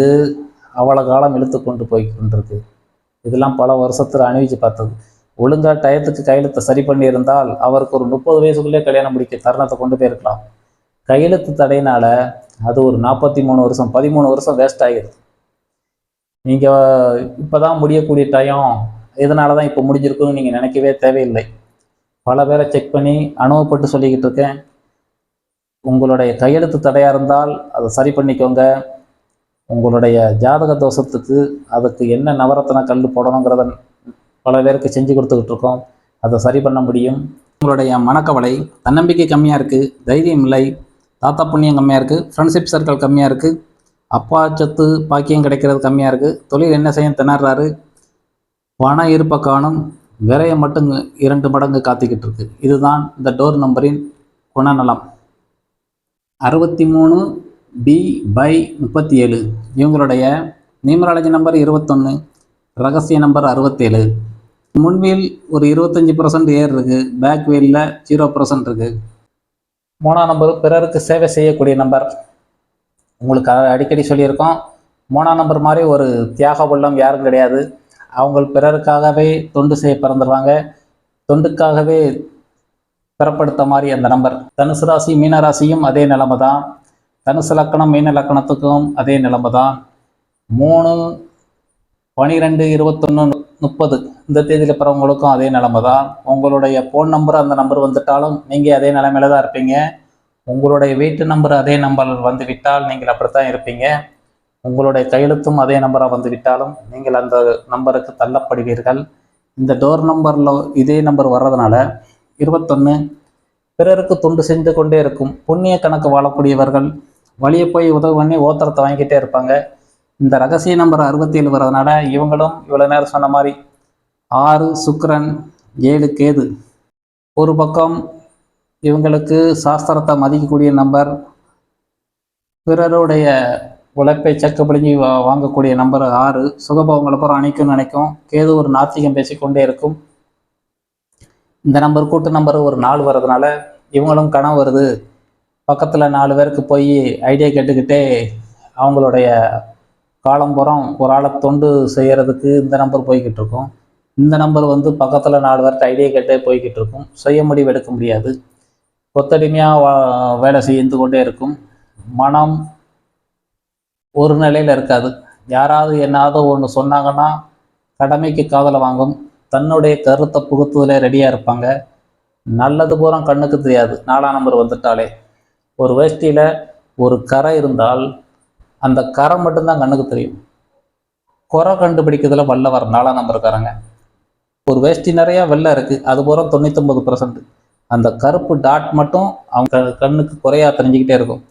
அவ்வளோ காலம் இழுத்து கொண்டு போய் கொண்டிருக்கு. இதெல்லாம் பல வருஷத்தில் அணிவிச்சு பார்த்தது. ஒழுங்காக டயத்துக்கு கையெழுத்தை சரி பண்ணியிருந்தால் அவருக்கு ஒரு 30 வயசுக்குள்ளே கல்யாணம் முடிக்க தருணத்தை கொண்டு போயிருக்கலாம். கையெழுத்து தடையினால் அது ஒரு 43 வருஷம் 13 வருஷம் வேஸ்ட் ஆகிடுது. நீங்கள் இப்போ தான் முடியக்கூடிய டயம் இதனால தான் இப்போ முடிஞ்சிருக்குன்னு நீங்கள் நினைக்கவே தேவையில்லை. பல பேரை செக் பண்ணி அனுபவப்பட்டு சொல்லிக்கிட்டு இருக்கேன். உங்களுடைய கையெழுத்து தடையாக இருந்தால் அதை சரி பண்ணிக்கோங்க. உங்களுடைய ஜாதக தோஷத்துக்கு அதுக்கு என்ன நவரத்தன கல் போடணுங்கிறத பல பேருக்கு செஞ்சு கொடுத்துக்கிட்டு இருக்கோம். அதை சரி பண்ண முடியும். உங்களுடைய மனக்கவலை, தன்னம்பிக்கை கம்மியாக இருக்குது, தைரியம் இல்லை, தாத்தா புண்ணியம் கம்மியாக இருக்குது, ஃப்ரெண்ட்ஷிப் சர்க்கிள் கம்மியாக இருக்குது, அப்பா சொத்து பாக்கியம் கிடைக்கிறது கம்மியாக இருக்குது, தொழில் என்ன செய்ய திணறாரு, பண இருப்பை காணும், விரையை மட்டும் 2 மடங்கு காத்திக்கிட்டு இருக்கு. இதுதான் இந்த டோர் நம்பரின் குணநலம். 63B/37 இவங்களுடைய நியூமராலஜி நம்பர் 21, ரகசிய நம்பர் 67. முன்வீல் ஒரு 25% ஏர் இருக்குது, பேக் வீலில் 0% இருக்குது. 3ஆம் நம்பர் பிறருக்கு சேவை செய்யக்கூடிய நம்பர். உங்களுக்கு அடிக்கடி சொல்லியிருக்கோம், 3ஆம் நம்பர் மாதிரி ஒரு தியாக உள்ளம் யாரும் கிடையாது. அவங்க பிறருக்காகவே தொண்டு செய்ய பிறந்துடுவாங்க. தொண்டுக்காகவே பிறப்படுத்த மாதிரி அந்த நம்பர். தனுசு ராசி மீன ராசியும் அதே நிலைமை தான். தனுசு லக்கணம் மீன லக்கணத்துக்கும் அதே நிலைமை தான். 3, 12, 21, 30 இந்த தேதியில் பிறவங்களுக்கும் அதே நிலைமை தான். உங்களுடைய ஃபோன் நம்பர் அந்த நம்பர் வந்துட்டாலும் நீங்கள் அதே நிலைமையில தான் இருப்பீங்க. உங்களுடைய வீட்டு நம்பர் அதே நம்பர் வந்து விட்டால் நீங்கள் அப்படித்தான் இருப்பீங்க. உங்களுடைய கையெழுத்தும் அதே நம்பராக வந்து விட்டாலும் நீங்கள் அந்த நம்பருக்கு தள்ளப்படுவீர்கள். இந்த டோர் நம்பரில் இதே நம்பர் வர்றதுனால 21 பிறருக்கு தொண்டு செஞ்சு கொண்டே இருக்கும். புண்ணிய கணக்கு வாழக்கூடியவர்கள் வழியை போய் உதவி பண்ணி ஓத்திரத்தை வாங்கிக்கிட்டே இருப்பாங்க. இந்த ரகசிய நம்பர் 67 வர்றதுனால இவங்களும் இவ்வளோ நேரம் சொன்ன மாதிரி 6 சுக்கிரன் 7 கேது. ஒரு பக்கம் இவங்களுக்கு சாஸ்திரத்தை மதிக்கக்கூடிய நம்பர், பிறருடைய உழைப்பை செக்க பிடிஞ்சி வாங்கக்கூடிய நம்பர் 6, சுகபவங்களை பூரா அணைக்கும்னு நினைக்கும். கேது ஒரு நாத்திகம் பேசிக்கொண்டே இருக்கும். இந்த நம்பர் கூட்டு நம்பர் ஒரு 4 வர்றதுனால இவங்களும் கனவு வருது, பக்கத்தில் 4 பேருக்கு போய் ஐடியா கேட்டுக்கிட்டே அவங்களுடைய காலம்புறம் ஒரு ஆளை தொண்டு செய்கிறதுக்கு இந்த நம்பர் போய்கிட்டு இருக்கும். இந்த நம்பர் வந்து பக்கத்தில் 4 பேர்கிட்ட ஐடியா கேட்டே போய்கிட்டு இருக்கும். சுய முடிவு எடுக்க முடியாது, கொத்தடிமையாக வேலை செய்து கொண்டே இருக்கும். மனம் ஒரு நிலையில் இருக்காது. யாராவது என்னாவது ஒன்று சொன்னாங்கன்னா கடமைக்கு காதலை வாங்கும். தன்னுடைய கருத்தை புகுத்துவதில் ரெடியாக இருப்பாங்க. நல்லது பூரா கண்ணுக்கு தெரியாது 4ஆம் நம்பர் வந்துட்டாலே. ஒரு வேஷ்டியில் ஒரு கரை இருந்தால் அந்த கரை மட்டும்தான் கண்ணுக்கு தெரியும். குறை கண்டுபிடிக்கிறதுல வல்லவர் 4ஆம் நம்பருக்காரங்க. ஒரு வேஷ்டி நிறையா வெள்ளை இருக்குது, அது பூரா 99%. அந்த கருப்பு டாட் மட்டும் அவங்க கண்ணுக்கு குறையா தெரிஞ்சுக்கிட்டே இருக்கும்.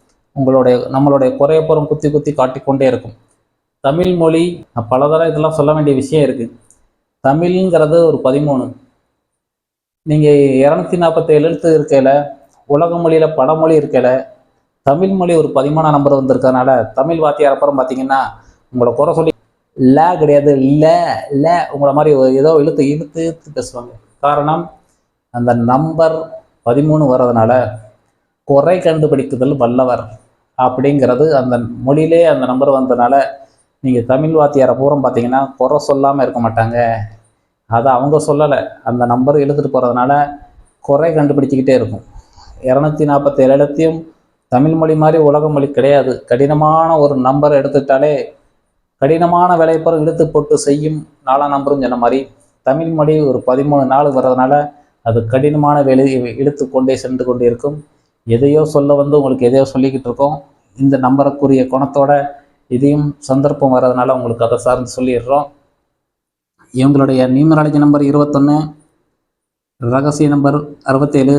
நம்மளுடைய குறையப்புறம் குத்தி குத்தி காட்டிக்கொண்டே இருக்கும். தமிழ் மொழி பலதரம் இதெல்லாம் சொல்ல வேண்டிய விஷயம் இருக்குது. தமிழ்ங்கிறது ஒரு 13. நீங்கள் 247 எழுத்து இருக்கையில், உலக மொழியில் படமொழி இருக்கையில், தமிழ் மொழி ஒரு 13ஆம் நம்பர் வந்திருக்கனால தமிழ் வாத்தியார் அப்புறம் பார்த்தீங்கன்னா உங்களை குறை சொல்லி ல கிடையாது ல உங்களை மாதிரி ஏதோ இழுத்து இழுத்து இழுத்து பேசுவாங்க. காரணம் அந்த நம்பர் 13 வர்றதுனால குறை கண்டுபிடிக்குதல் வல்லவர் அப்படிங்கிறது அந்த மொழியிலே அந்த நம்பர் வந்ததுனால நீங்கள் தமிழ் வாத்தியாரை பூரம் பார்த்தீங்கன்னா குறை சொல்லாமல் இருக்க மாட்டாங்க. அதை அவங்க சொல்லலை, அந்த நம்பர் எழுத்துட்டு போகிறதுனால குறை கண்டுபிடிச்சிக்கிட்டே இருக்கும். 247 எழுத்தையும் தமிழ் மொழி மாதிரி உலக மொழி கிடையாது. கடினமான ஒரு நம்பர் எடுத்துக்கிட்டாலே கடினமான வேலைப்பறம் இழுத்து போட்டு செய்யும் 4ஆம் நம்பரும் சொன்ன மாதிரி தமிழ் மொழி ஒரு 13 நாள் வர்றதுனால அது கடினமான வேலை இழுத்து கொண்டே சென்று கொண்டே இருக்கும். எதையோ சொல்ல வந்து உங்களுக்கு எதையோ சொல்லிக்கிட்டு இருக்கோம். இந்த நம்பருக்குரிய குணத்தோட இதையும் சந்தர்ப்பம் வர்றதுனால உங்களுக்கு அதை சார்ந்து சொல்லிடுறோம். இவங்களுடைய நியூமராலஜி நம்பர் 21, ரகசிய நம்பர் 67.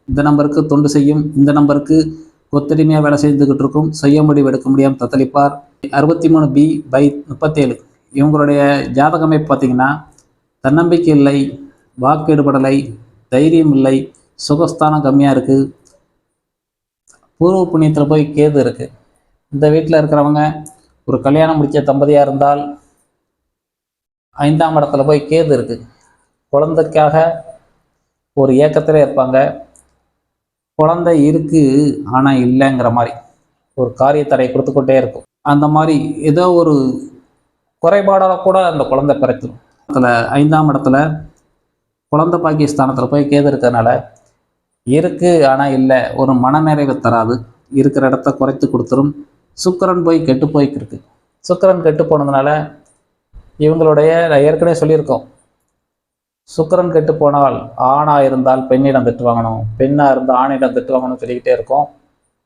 இந்த நம்பருக்கு தொண்டு செய்யும். இந்த நம்பருக்கு கொத்தடிமையாக வேலை செய்துக்கிட்டு இருக்கும். செய்ய முடிவு எடுக்க முடியாமல் தத்தளிப்பார். 63B/37. இவங்களுடைய ஜாதக அமைப்பு பார்த்தீங்கன்னா தன்னம்பிக்கை இல்லை, வாக்கு ஈடுபடலை, தைரியம் இல்லை, சுகஸ்தானம் கம்மியாக இருக்குது, பூர்வ புண்ணியத்தில் போய் கேது இருக்குது. இந்த வீட்டில் இருக்கிறவங்க ஒரு கல்யாணம் முடித்த தம்பதியாக இருந்தால் 5ஆம் இடத்துல போய் கேது இருக்குது. குழந்தைக்காக ஒரு ஏக்கத்திலே இருப்பாங்க. குழந்தை இருக்குது ஆனால் இல்லைங்கிற மாதிரி ஒரு காரியத்தடை கொடுத்துக்கிட்டே இருக்கும். அந்த மாதிரி ஏதோ ஒரு குறைபாடாக கூட அந்த குழந்தை பிறக்கும். 5ஆம் இடத்துல குழந்தை பாக்கியஸ்தானத்தில் போய் கேது இருக்கிறதுனால இருக்குது ஆனால் இல்லை, ஒரு மனநிறைவு தராது, இருக்கிற இடத்த குறைத்து கொடுத்துரும். சுக்கிரன் போய் கெட்டு போய்க்கிருக்கு. சுக்கிரன் கெட்டு போனதுனால இவங்களுடைய ஏற்கனவே சொல்லியிருக்கோம், சுக்கிரன் கெட்டு போனால் ஆணாக இருந்தால் பெண்ணிடம் திட்டு வாங்கணும், பெண்ணாக இருந்தால் ஆணிடம் திட்டு வாங்கணும்னு சொல்லிக்கிட்டே இருக்கோம்.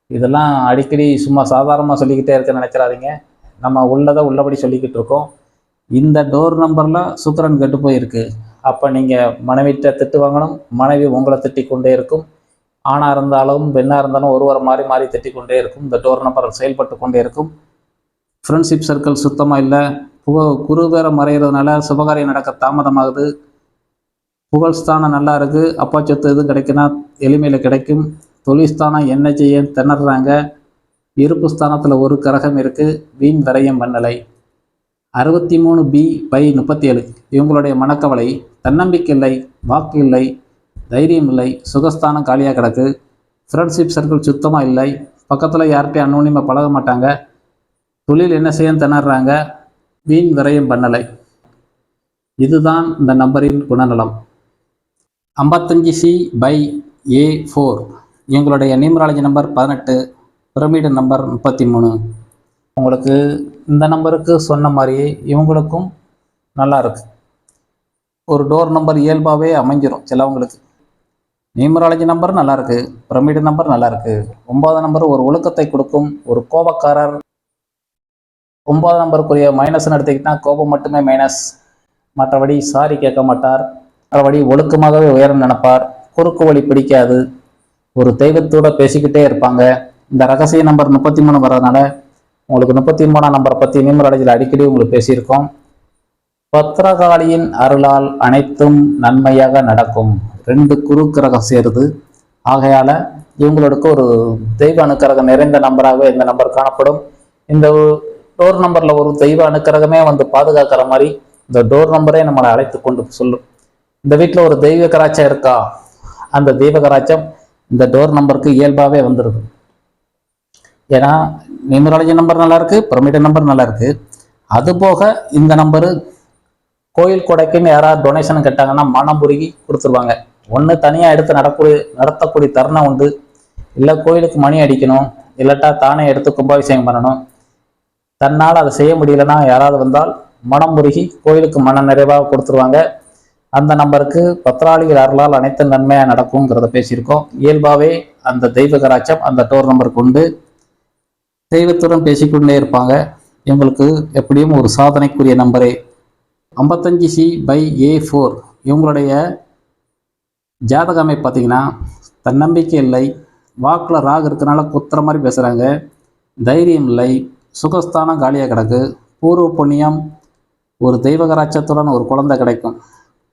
இதெல்லாம் அடிக்கடி சும்மா சாதாரணமாக சொல்லிக்கிட்டே இருக்கேன்னு நினைக்கிறாதீங்க. நம்ம உள்ளதை உள்ளபடி சொல்லிக்கிட்டு இருக்கோம். இந்த டோர் நம்பரில் சுக்கிரன் கெட்டு போயிருக்கு. அப்போ நீங்கள் மனைவிட்ட திட்டு வாங்கணும், மனைவி உங்களை திட்டிக் கொண்டே இருக்கும். ஆணாக இருந்தாலும் பெண்ணாக இருந்தாலும் ஒருவரை மாறி மாறி திட்டிக் கொண்டே இருக்கும். இந்த டோர் நம்பர் செயல்பட்டு கொண்டே இருக்கும். ஃப்ரெண்ட்ஷிப் சர்க்கிள் சுத்தமாக இல்லை. குரு வேற மறைகிறதுனால சுபகாரியம் நடக்க தாமதமாகுது. புகழ்ஸ்தானம் நல்லா இருக்குது, அப்பா சொத்து எதுவும் கிடைக்குன்னா எளிமையில் கிடைக்கும். தொழில்ஸ்தானம் என்ன செய்ய திணறாங்க. இருப்பு ஸ்தானத்தில் ஒரு கிரகம் இருக்குது, வீண் விரயம் பண்ணலை. 63B/37. இவங்களுடைய மனக்கவலை தன்னம்பிக்கை இல்லை, வாக்கு இல்லை, தைரியம் இல்லை, சுகஸ்தானம் காலியாக கிடக்கு. ஃப்ரெண்ட்ஷிப் சர்க்கிள் சுத்தமாக இல்லை, பக்கத்தில் யார்கிட்டையும் அன்னோனியமாக பழக மாட்டாங்க. தொழில் என்ன செய்ய திணறாங்க, வீண் விரயம் பண்ணலை. இதுதான் இந்த நம்பரின் குணநலம். 55C/A4. இவங்களுடைய நியூமராலஜி நம்பர் 18, பிரமிடு நம்பர் 33. உங்களுக்கு இந்த நம்பருக்கு சொன்ன மாதிரியே இவங்களுக்கும் நல்லா இருக்கு. ஒரு டோர் நம்பர் இயல்பாகவே அமைஞ்சிரும் சிலவங்களுக்கு. நியூமராலஜி நம்பர் நல்லா இருக்கு, பிரமிடு நம்பர் நல்லா இருக்கு. 9ஆம் நம்பர் ஒரு ஒழுக்கத்தை கொடுக்கும், ஒரு கோபக்காரர். 9ஆம் நம்பருக்குரிய மைனஸ்ன்னு எடுத்துக்கிட்டால் கோபம் மட்டுமே மைனஸ், மற்றபடி சாரி கேட்க மாட்டார், மற்றபடி ஒழுக்கமாகவே உயரம் நினைப்பார், குறுக்கு வழி பிடிக்காது, ஒரு தெய்வத்தோட பேசிக்கிட்டே இருப்பாங்க. இந்த ரகசிய நம்பர் 33 வர்றதுனால உங்களுக்கு 33ஆம் நம்பரை பற்றி நியூமராலஜியில் அடிக்கடி உங்களுக்கு பேசியிருக்கோம். பத்திரகாளியின் அருளால் அனைத்தும் நன்மையாக நடக்கும். 2 குரு கிரகம் சேருது. ஆகையால் இவங்களுக்கு ஒரு தெய்வ அனுக்கிரகம் நிறைந்த நம்பராகவே இந்த நம்பர் காணப்படும். இந்த டோர் நம்பரில் ஒரு தெய்வ அனுக்கிரகமே வந்து பாதுகாக்கிற மாதிரி இந்த டோர் நம்பரே நம்மளை அழைத்து கொண்டு சொல்லும். இந்த வீட்டில் ஒரு தெய்வ கராச்சம் இருக்கா, அந்த தெய்வ கராச்சம் இந்த டோர் நம்பருக்கு இயல்பாகவே வந்துடுது. ஏன்னா நியூமராலஜி நம்பர் நல்லா இருக்கு, பிரமிட் நம்பர் நல்லா இருக்கு. அதுபோக இந்த நம்பரு கோயில் கொடைக்குன்னு யாராவது டொனேஷன் கேட்டாங்கன்னா மனம் புருகி கொடுத்துருவாங்க. ஒன்று தனியாக எடுத்து நடத்தக்கூடிய தருணம் உண்டு, இல்லை கோயிலுக்கு மணி அடிக்கணும், இல்லாட்டா தானே எடுத்து கும்பாபிஷேகம் பண்ணணும். தன்னால் அதை செய்ய முடியலன்னா யாராவது வந்தால் மனம் முருகி கோயிலுக்கு மன நிறைவாக கொடுத்துருவாங்க. அந்த நம்பருக்கு பத்திராளிகள் அருளால் அனைத்து நன்மையாக நடக்குங்கிறத பேசியிருக்கோம். இயல்பாகவே அந்த தெய்வ கராட்சம் அந்த டோர் நம்பருக்கு உண்டு. தெய்வத்துடன் பேசிக்கொண்டே இருப்பாங்க. இவங்களுக்கு எப்படியும் ஒரு சாதனைக்குரிய நம்பரே. 55C/A4 இவங்களுடைய ஜாதக அமைப்பு பார்த்தீங்கன்னா தன்னம்பிக்கை இல்லை, வாக்கில் ராகு இருக்கனால குத்துற மாதிரி பேசுகிறாங்க, தைரியம் இல்லை, சுகஸ்தானம் காலியாக கிடக்கு, பூர்வ புண்ணியம் ஒரு தெய்வ கராட்சத்துடன் ஒரு குழந்தை கிடைக்கும்,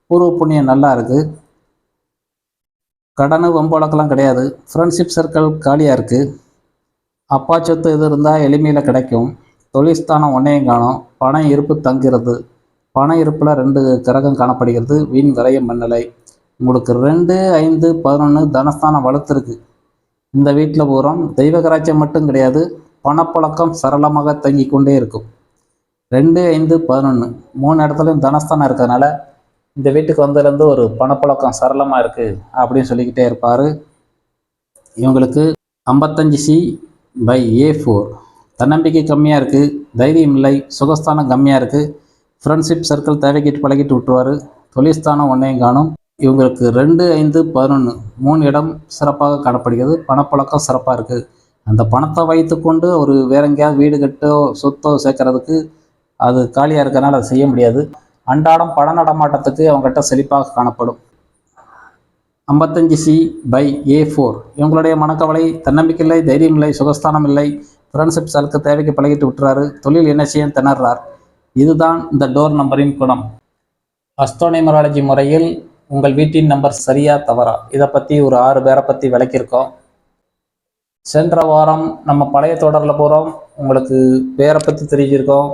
பூர்வ புண்ணியம் நல்லா இருக்குது, கடனு வம்பழக்கெல்லாம் கிடையாது, ஃப்ரெண்ட்ஷிப் சர்க்கிள் காலியாக இருக்குது, அப்பா சொத்து எது இருந்தால் எளிமையில் கிடைக்கும், தொழில்ஸ்தானம் ஒன்றையும் காணும், பணம் இருப்பு தங்குறது, பண இருப்பில் 2 கிரகம் காணப்படுகிறது, வீண் விரயம் மண்ணலை. உங்களுக்கு 2, 5, 11 தனஸ்தானம் வளர்த்துருக்கு. இந்த வீட்டில் பூரம் தெய்வ கராட்சியம் மட்டும் கிடையாது, பணப்பழக்கம் சரளமாக தங்கி கொண்டே இருக்கும். 2, 5, 11 3 இடத்துலையும் தனஸ்தானம் இருக்கிறதுனால இந்த வீட்டுக்கு வந்ததுலேருந்து ஒரு பணப்பழக்கம் சரளமாக இருக்குது அப்படின்னு சொல்லிக்கிட்டே இருப்பார். இவங்களுக்கு 55C/A4 தன்னம்பிக்கை கம்மியாக இருக்குது, தைரியம் இல்லை, சுகஸ்தானம் கம்மியாக இருக்குது, ஃப்ரெண்ட்ஷிப் சர்க்கிள் தேவைக்கிட்டு பழகிட்டு விட்டுருவார், தொழில்ஸ்தானம் ஒன்றையும் காணும். இவங்களுக்கு 2, 5, 11 3 இடம் சிறப்பாக காணப்படுகிறது, பணப்பழக்கம் சிறப்பாக இருக்குது. அந்த பணத்தை வைத்து கொண்டு ஒரு வேற எங்கேயாவது வீடு கட்டோ சொத்தோ சேர்க்கறதுக்கு அது காலியாக இருக்கிறனால அதை செய்ய முடியாது. அன்றாடம் பண நடமாட்டத்துக்கு அவங்ககிட்ட செழிப்பாக காணப்படும். 55C/A4 இவங்களுடைய மனக்கவலை, தன்னம்பிக்கை இல்லை, தைரியம் இல்லை, சுகஸ்தானம் இல்லை, ஃப்ரெண்ட்ஷிப் சர்க்கிள் தேவைக்கு பழகிட்டு விட்டுறாரு, தொழில் என்ன செய்ய திணறார். இதுதான் இந்த டோர் நம்பரின் குணம். அஸ்ட்ரோநியூமராலஜி முறையில் உங்கள் வீட்டின் நம்பர் சரியா தவறா இதை பற்றி ஒரு 6 பேரை பற்றி விளக்கியிருக்கோம். சென்ற வாரம் நம்ம பழைய தொடரில் போகிறோம், உங்களுக்கு பேரை பற்றி தெரிவிச்சிருக்கோம்,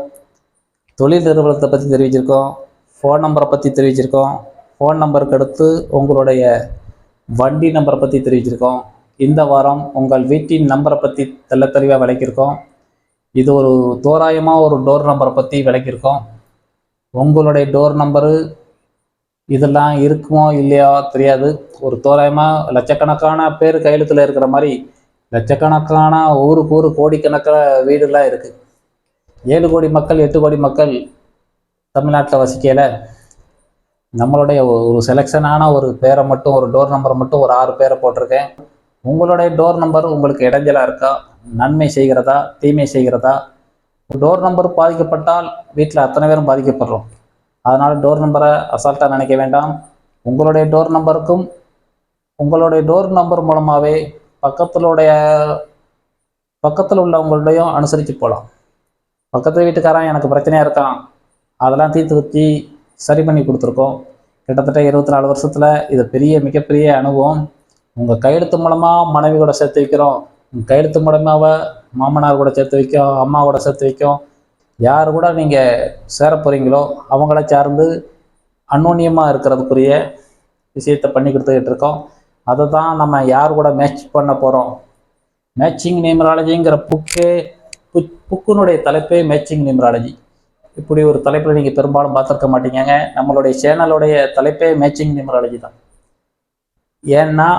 தொழில் நிறுவனத்தை பற்றி தெரிவிச்சிருக்கோம், ஃபோன் நம்பரை பற்றி தெரிவிச்சிருக்கோம், ஃபோன் நம்பருக்கு அடுத்து உங்களுடைய வண்டி நம்பரை பற்றி தெரிவிச்சிருக்கோம். இந்த வாரம் உங்கள் வீட்டின் நம்பரை பற்றி தெளிவாக விளக்கியிருக்கோம். இது ஒரு தோராயமாக ஒரு டோர் நம்பரை பற்றி விளக்கியிருக்கோம். உங்களுடைய டோர் நம்பரு இதெல்லாம் இருக்குமோ இல்லையா தெரியாது. ஒரு தோராயமாக லட்சக்கணக்கான பேர் கையெழுத்தில் இருக்கிற மாதிரி லட்சக்கணக்கான ஊருக்கு கோடிக்கணக்கில் வீடுலாம் இருக்குது. 7 கோடி மக்கள் 8 கோடி மக்கள் தமிழ்நாட்டில் வசிக்கல. நம்மளுடைய ஒரு செலெக்ஷனான ஒரு பேரை மட்டும், ஒரு டோர் நம்பரை மட்டும் ஒரு 6 பேரை போட்டிருக்கேன். உங்களுடைய டோர் நம்பர் உங்களுக்கு இடைஞ்சலாக இருக்கா, நன்மை செய்கிறதா, தீமை செய்கிறதா? டோர் நம்பர் பாதிக்கப்பட்டால் வீட்டில் அத்தனை பேரும் பாதிக்கப்படுறோம். அதனால் டோர் நம்பரை அசால்ட்டாக நினைக்க வேண்டாம். உங்களுடைய டோர் நம்பர் மூலமாகவே பக்கத்தில் உள்ளவங்களுடையும் அனுசரித்து போகலாம். பக்கத்து வீட்டுக்காரன் எனக்கு பிரச்சனையாக இருக்கான், அதெல்லாம் தீர்த்து வச்சு சரி பண்ணி கொடுத்துருக்கோம். கிட்டத்தட்ட 24 வருஷத்தில் இது மிகப்பெரிய அனுபவம். உங்கள் கையெழுத்து மூலமாக மனைவி கூட சேர்த்து வைக்கிறோம், உங்கள் கையெழுத்து மூலமாக மாமனார் கூட சேர்த்து வைக்கும், அம்மா கூட சேர்த்து வைக்கும். யார் கூட நீங்கள் சேர போகிறீங்களோ அவங்கள சார்ந்து அன்னோன்யமாக இருக்கிறதுக்குரிய விஷயத்தை பண்ணி கொடுத்துக்கிட்டு இருக்கோம். அதை தான் நம்ம யார் கூட மேட்ச் பண்ண போகிறோம். மேட்சிங் நியூமராலஜிங்கிற புக்கினுடைய தலைப்பே மேட்சிங் நியூமராலஜி. இப்படி ஒரு தலைப்பில் நீங்கள் பெரும்பாலும் பார்த்துருக்க மாட்டீங்க. நம்மளுடைய சேனலுடைய தலைப்பே மேட்சிங் நியூமராலஜி தான். ஏன்னா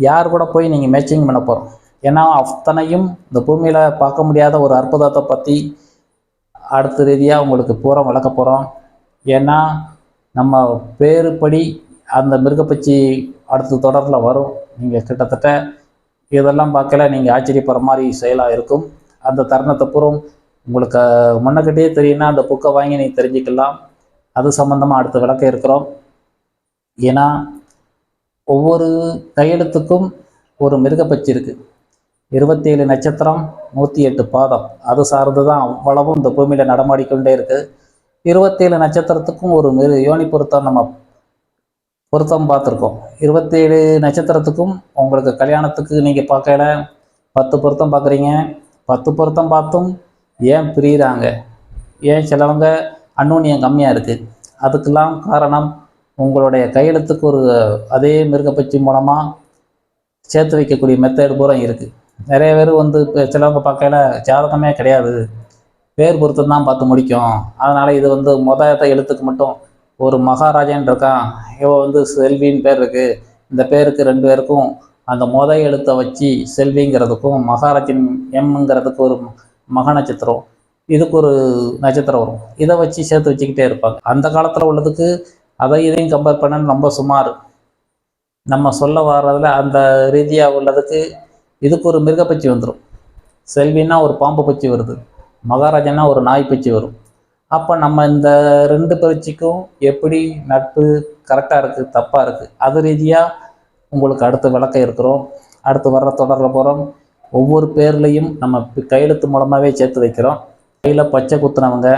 யார் கூட போய் நீங்கள் மேட்சிங் பண்ண போகிறோம். ஏன்னா அத்தனையும் இந்த பூமியில் பார்க்க முடியாத ஒரு அற்புதத்தை பற்றி அடுத்த ரீதியாக உங்களுக்கு பூரா விளக்க போகிறோம். ஏன்னா நம்ம பேருப்படி அந்த மிருகப்பச்சி அடுத்த தொடரில் வரும். நீங்கள் கிட்டத்தட்ட இதெல்லாம் பார்க்கல நீங்கள் ஆச்சரியப்படுற மாதிரி செயலாக இருக்கும். அந்த தருணத்தை பூரம் உங்களுக்கு முன்னக்கிட்டே தெரியும்னா அந்த புக்கை வாங்கி நீங்கள் தெரிஞ்சுக்கலாம். அது சம்மந்தமாக அடுத்த விளக்க இருக்கிறோம். ஏன்னா ஒவ்வொரு கையெழுத்துக்கும் ஒரு மிருகப்பச்சி இருக்குது. 27 நட்சத்திரம் 108 பாதம் அது சார்ந்து தான் அவ்வளவும் இந்த பூமியில் நடமாடிக்கொண்டே இருக்குது. 27 நட்சத்திரத்துக்கும் ஒரு யோனி பொருத்தம் நம்ம பொருத்தம் பார்த்துருக்கோம். 27 நட்சத்திரத்துக்கும் உங்களுக்கு கல்யாணத்துக்கு நீங்கள் பார்க்கல 10 பொருத்தம் பார்க்குறீங்க. 10 பொருத்தம் பார்த்தும் ஏன் பிரிகிறாங்க, ஏன் சிலவங்க அன்னோன்யம் கம்மியாக இருக்குது? அதுக்கெல்லாம் காரணம் உங்களுடைய கையெழுத்துக்கு ஒரு அதே மிருகப்பச்சி மூலமாக சேர்த்து வைக்கக்கூடிய மெத்தேடு பூரா இருக்குது. நிறைய பேர் வந்து இப்போ சிலவங்க பார்க்கையில ஜாதகமே கிடையாது, பேர் பொருத்தம் தான் பார்த்து முடிக்கும், அதனால் இது வந்து எழுத்துக்கு மட்டும் ஒரு மகாராஜன் இருக்கான், இவன் வந்து செல்வின்னு பேர் இருக்குது, இந்த பேருக்கு 2 பேருக்கும் அந்த எழுத்தை வச்சு செல்விங்கிறதுக்கும் மகாராஜன் எம்ங்கிறதுக்கு ஒரு மக நட்சத்திரம், இதுக்கு ஒரு நட்சத்திரம் வரும், இதை வச்சு சேர்த்து வச்சுக்கிட்டே இருப்பாங்க. அந்த காலத்தில் உள்ளதுக்கு அதை இதையும் கம்பேர் பண்ண ரொம்ப சுமார். நம்ம சொல்ல வர்றதுல அந்த ரீதியாக உள்ளதுக்கு இதுக்கு ஒரு மிருகப்பச்சி வந்துடும். செல்வின்னா ஒரு பாம்பு பச்சி வருது, மகாராஜன்னா ஒரு நாய் பச்சி வரும். அப்போ நம்ம இந்த 2 பயிற்சிக்கும் எப்படி நட்பு கரெக்டாக இருக்குது தப்பாக இருக்குது, அது ரீதியாக உங்களுக்கு அடுத்த விளக்கம் இருக்கிறோம். அடுத்து வர்ற தொடரில் போகிறோம். ஒவ்வொரு பேர்லையும் நம்ம கையெழுத்து மூலமாகவே சேர்த்து வைக்கிறோம். கையில் பச்சை குத்துனவங்க,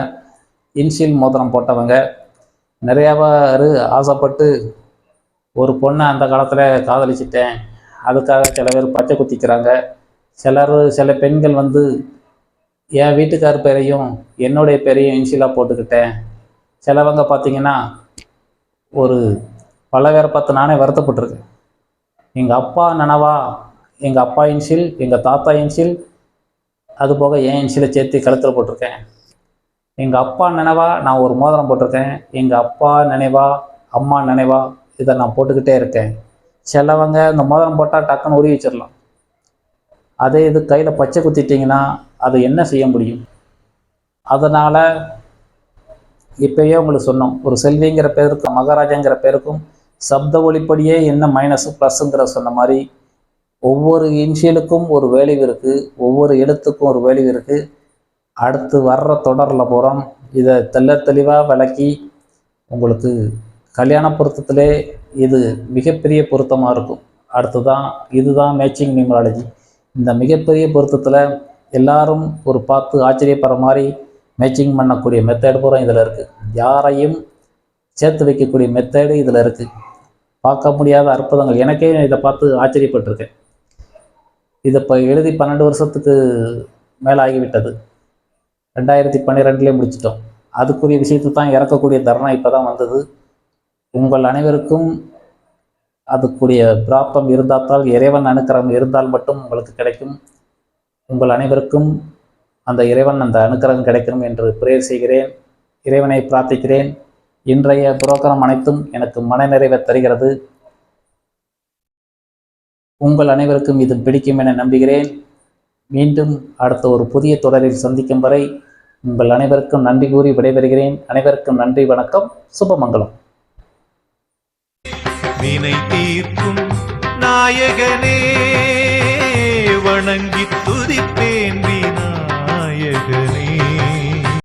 இன்ஷியல் மோதிரம் போட்டவங்க, நிறையாவா ஆசைப்பட்டு ஒரு பொண்ணை அந்த காலத்தில் காதலிச்சிட்டேன், அதுக்காக சில பேர் பச்சை குத்திக்கிறாங்க. சில பெண்கள் வந்து என் வீட்டுக்கார் பேரையும் என்னுடைய பேரையும் இன்ஷியலாக போட்டுக்கிட்டேன். சிலவங்க பார்த்திங்கன்னா ஒரு பல பேரை பார்த்து நானே வருத்தப்பட்டிருக்கேன். எங்கள் அப்பா நினவா எங்கள் அப்பா இன்ஷியல், எங்கள் தாத்தா இன்ஷியல், அதுபோக என் இன்ஷியலை சேர்த்து கழுத்தில் போட்டிருக்கேன். எங்கள் அப்பா நினைவா நான் ஒரு மோதிரம் போட்டிருக்கேன், எங்கள் அப்பா நினைவா அம்மா நினைவா இதை நான் போட்டுக்கிட்டே இருக்கேன். சிலவங்க இந்த மோதிரம் போட்டால் டக்குன்னு உருவி வச்சிடலாம். அதே இது கையில் பச்சை குத்திட்டிங்கன்னா அது என்ன செய்ய முடியும்? அதனால் இப்போயே உங்களுக்கு சொன்னோம், ஒரு செல்விங்கிற பேருக்கும் மகாராஜாங்கிற பேருக்கும் சப்த ஒளிப்படியே என்ன மைனஸு ப்ளஸ்ஸுங்கிற சொன்ன மாதிரி ஒவ்வொரு இன்ஷியலுக்கும் ஒரு வேல்யூ இருக்குது, ஒவ்வொரு எழுத்துக்கும் ஒரு வேல்யூ இருக்குது. அடுத்து வர்ற தொடரில் போகிறோம். இதை தெளிவாக விளக்கி உங்களுக்கு கல்யாண பொருத்தத்திலே இது மிகப்பெரிய பொருத்தமாக இருக்கும். இதுதான் மேட்சிங் நியூமராலஜி. இந்த மிகப்பெரிய பொருத்தத்தில் எல்லாரும் ஒரு பார்த்து ஆச்சரியப்படுற மாதிரி மேட்சிங் பண்ணக்கூடிய மெத்தேடு பூரா இதில் இருக்குது. யாரையும் சேர்த்து வைக்கக்கூடிய மெத்தேடு இதில் இருக்குது. பார்க்க முடியாத அற்புதங்கள். எனக்கே இதை பார்த்து ஆச்சரியப்பட்டிருக்கேன். இதை இப்போ எழுதி 12 வருஷத்துக்கு மேலே ஆகிவிட்டது. 2012 முடிச்சிட்டோம். அதுக்குரிய விஷயத்தை தான் இறக்கக்கூடிய தருணம் இப்போ தான் வந்தது. உங்கள் அனைவருக்கும் அதுக்குரிய பிராப்தம் இருந்தால், இறைவன் அனுக்கிரகம் இருந்தால் மட்டும் உங்களுக்கு கிடைக்கும். உங்கள் அனைவருக்கும் அந்த இறைவன் அந்த அனுக்கிரகம் கிடைக்கணும் என்று பிரேயர் செய்கிறேன், இறைவனை பிரார்த்திக்கிறேன். இன்றைய புரோகிராம் அனைத்தும் எனக்கு மனநிறைவை தருகிறது. உங்கள் அனைவருக்கும் இது பிடிக்கும் என நம்புகிறேன். மீண்டும் அடுத்த ஒரு புதிய தொடரில் சந்திக்கும் வரை உங்கள் அனைவருக்கும் நன்றி கூறி விடைபெறுகிறேன். அனைவருக்கும் நன்றி, வணக்கம், சுபமங்கலம். வினை தீர்க்கும் நாயகனே வணங்கி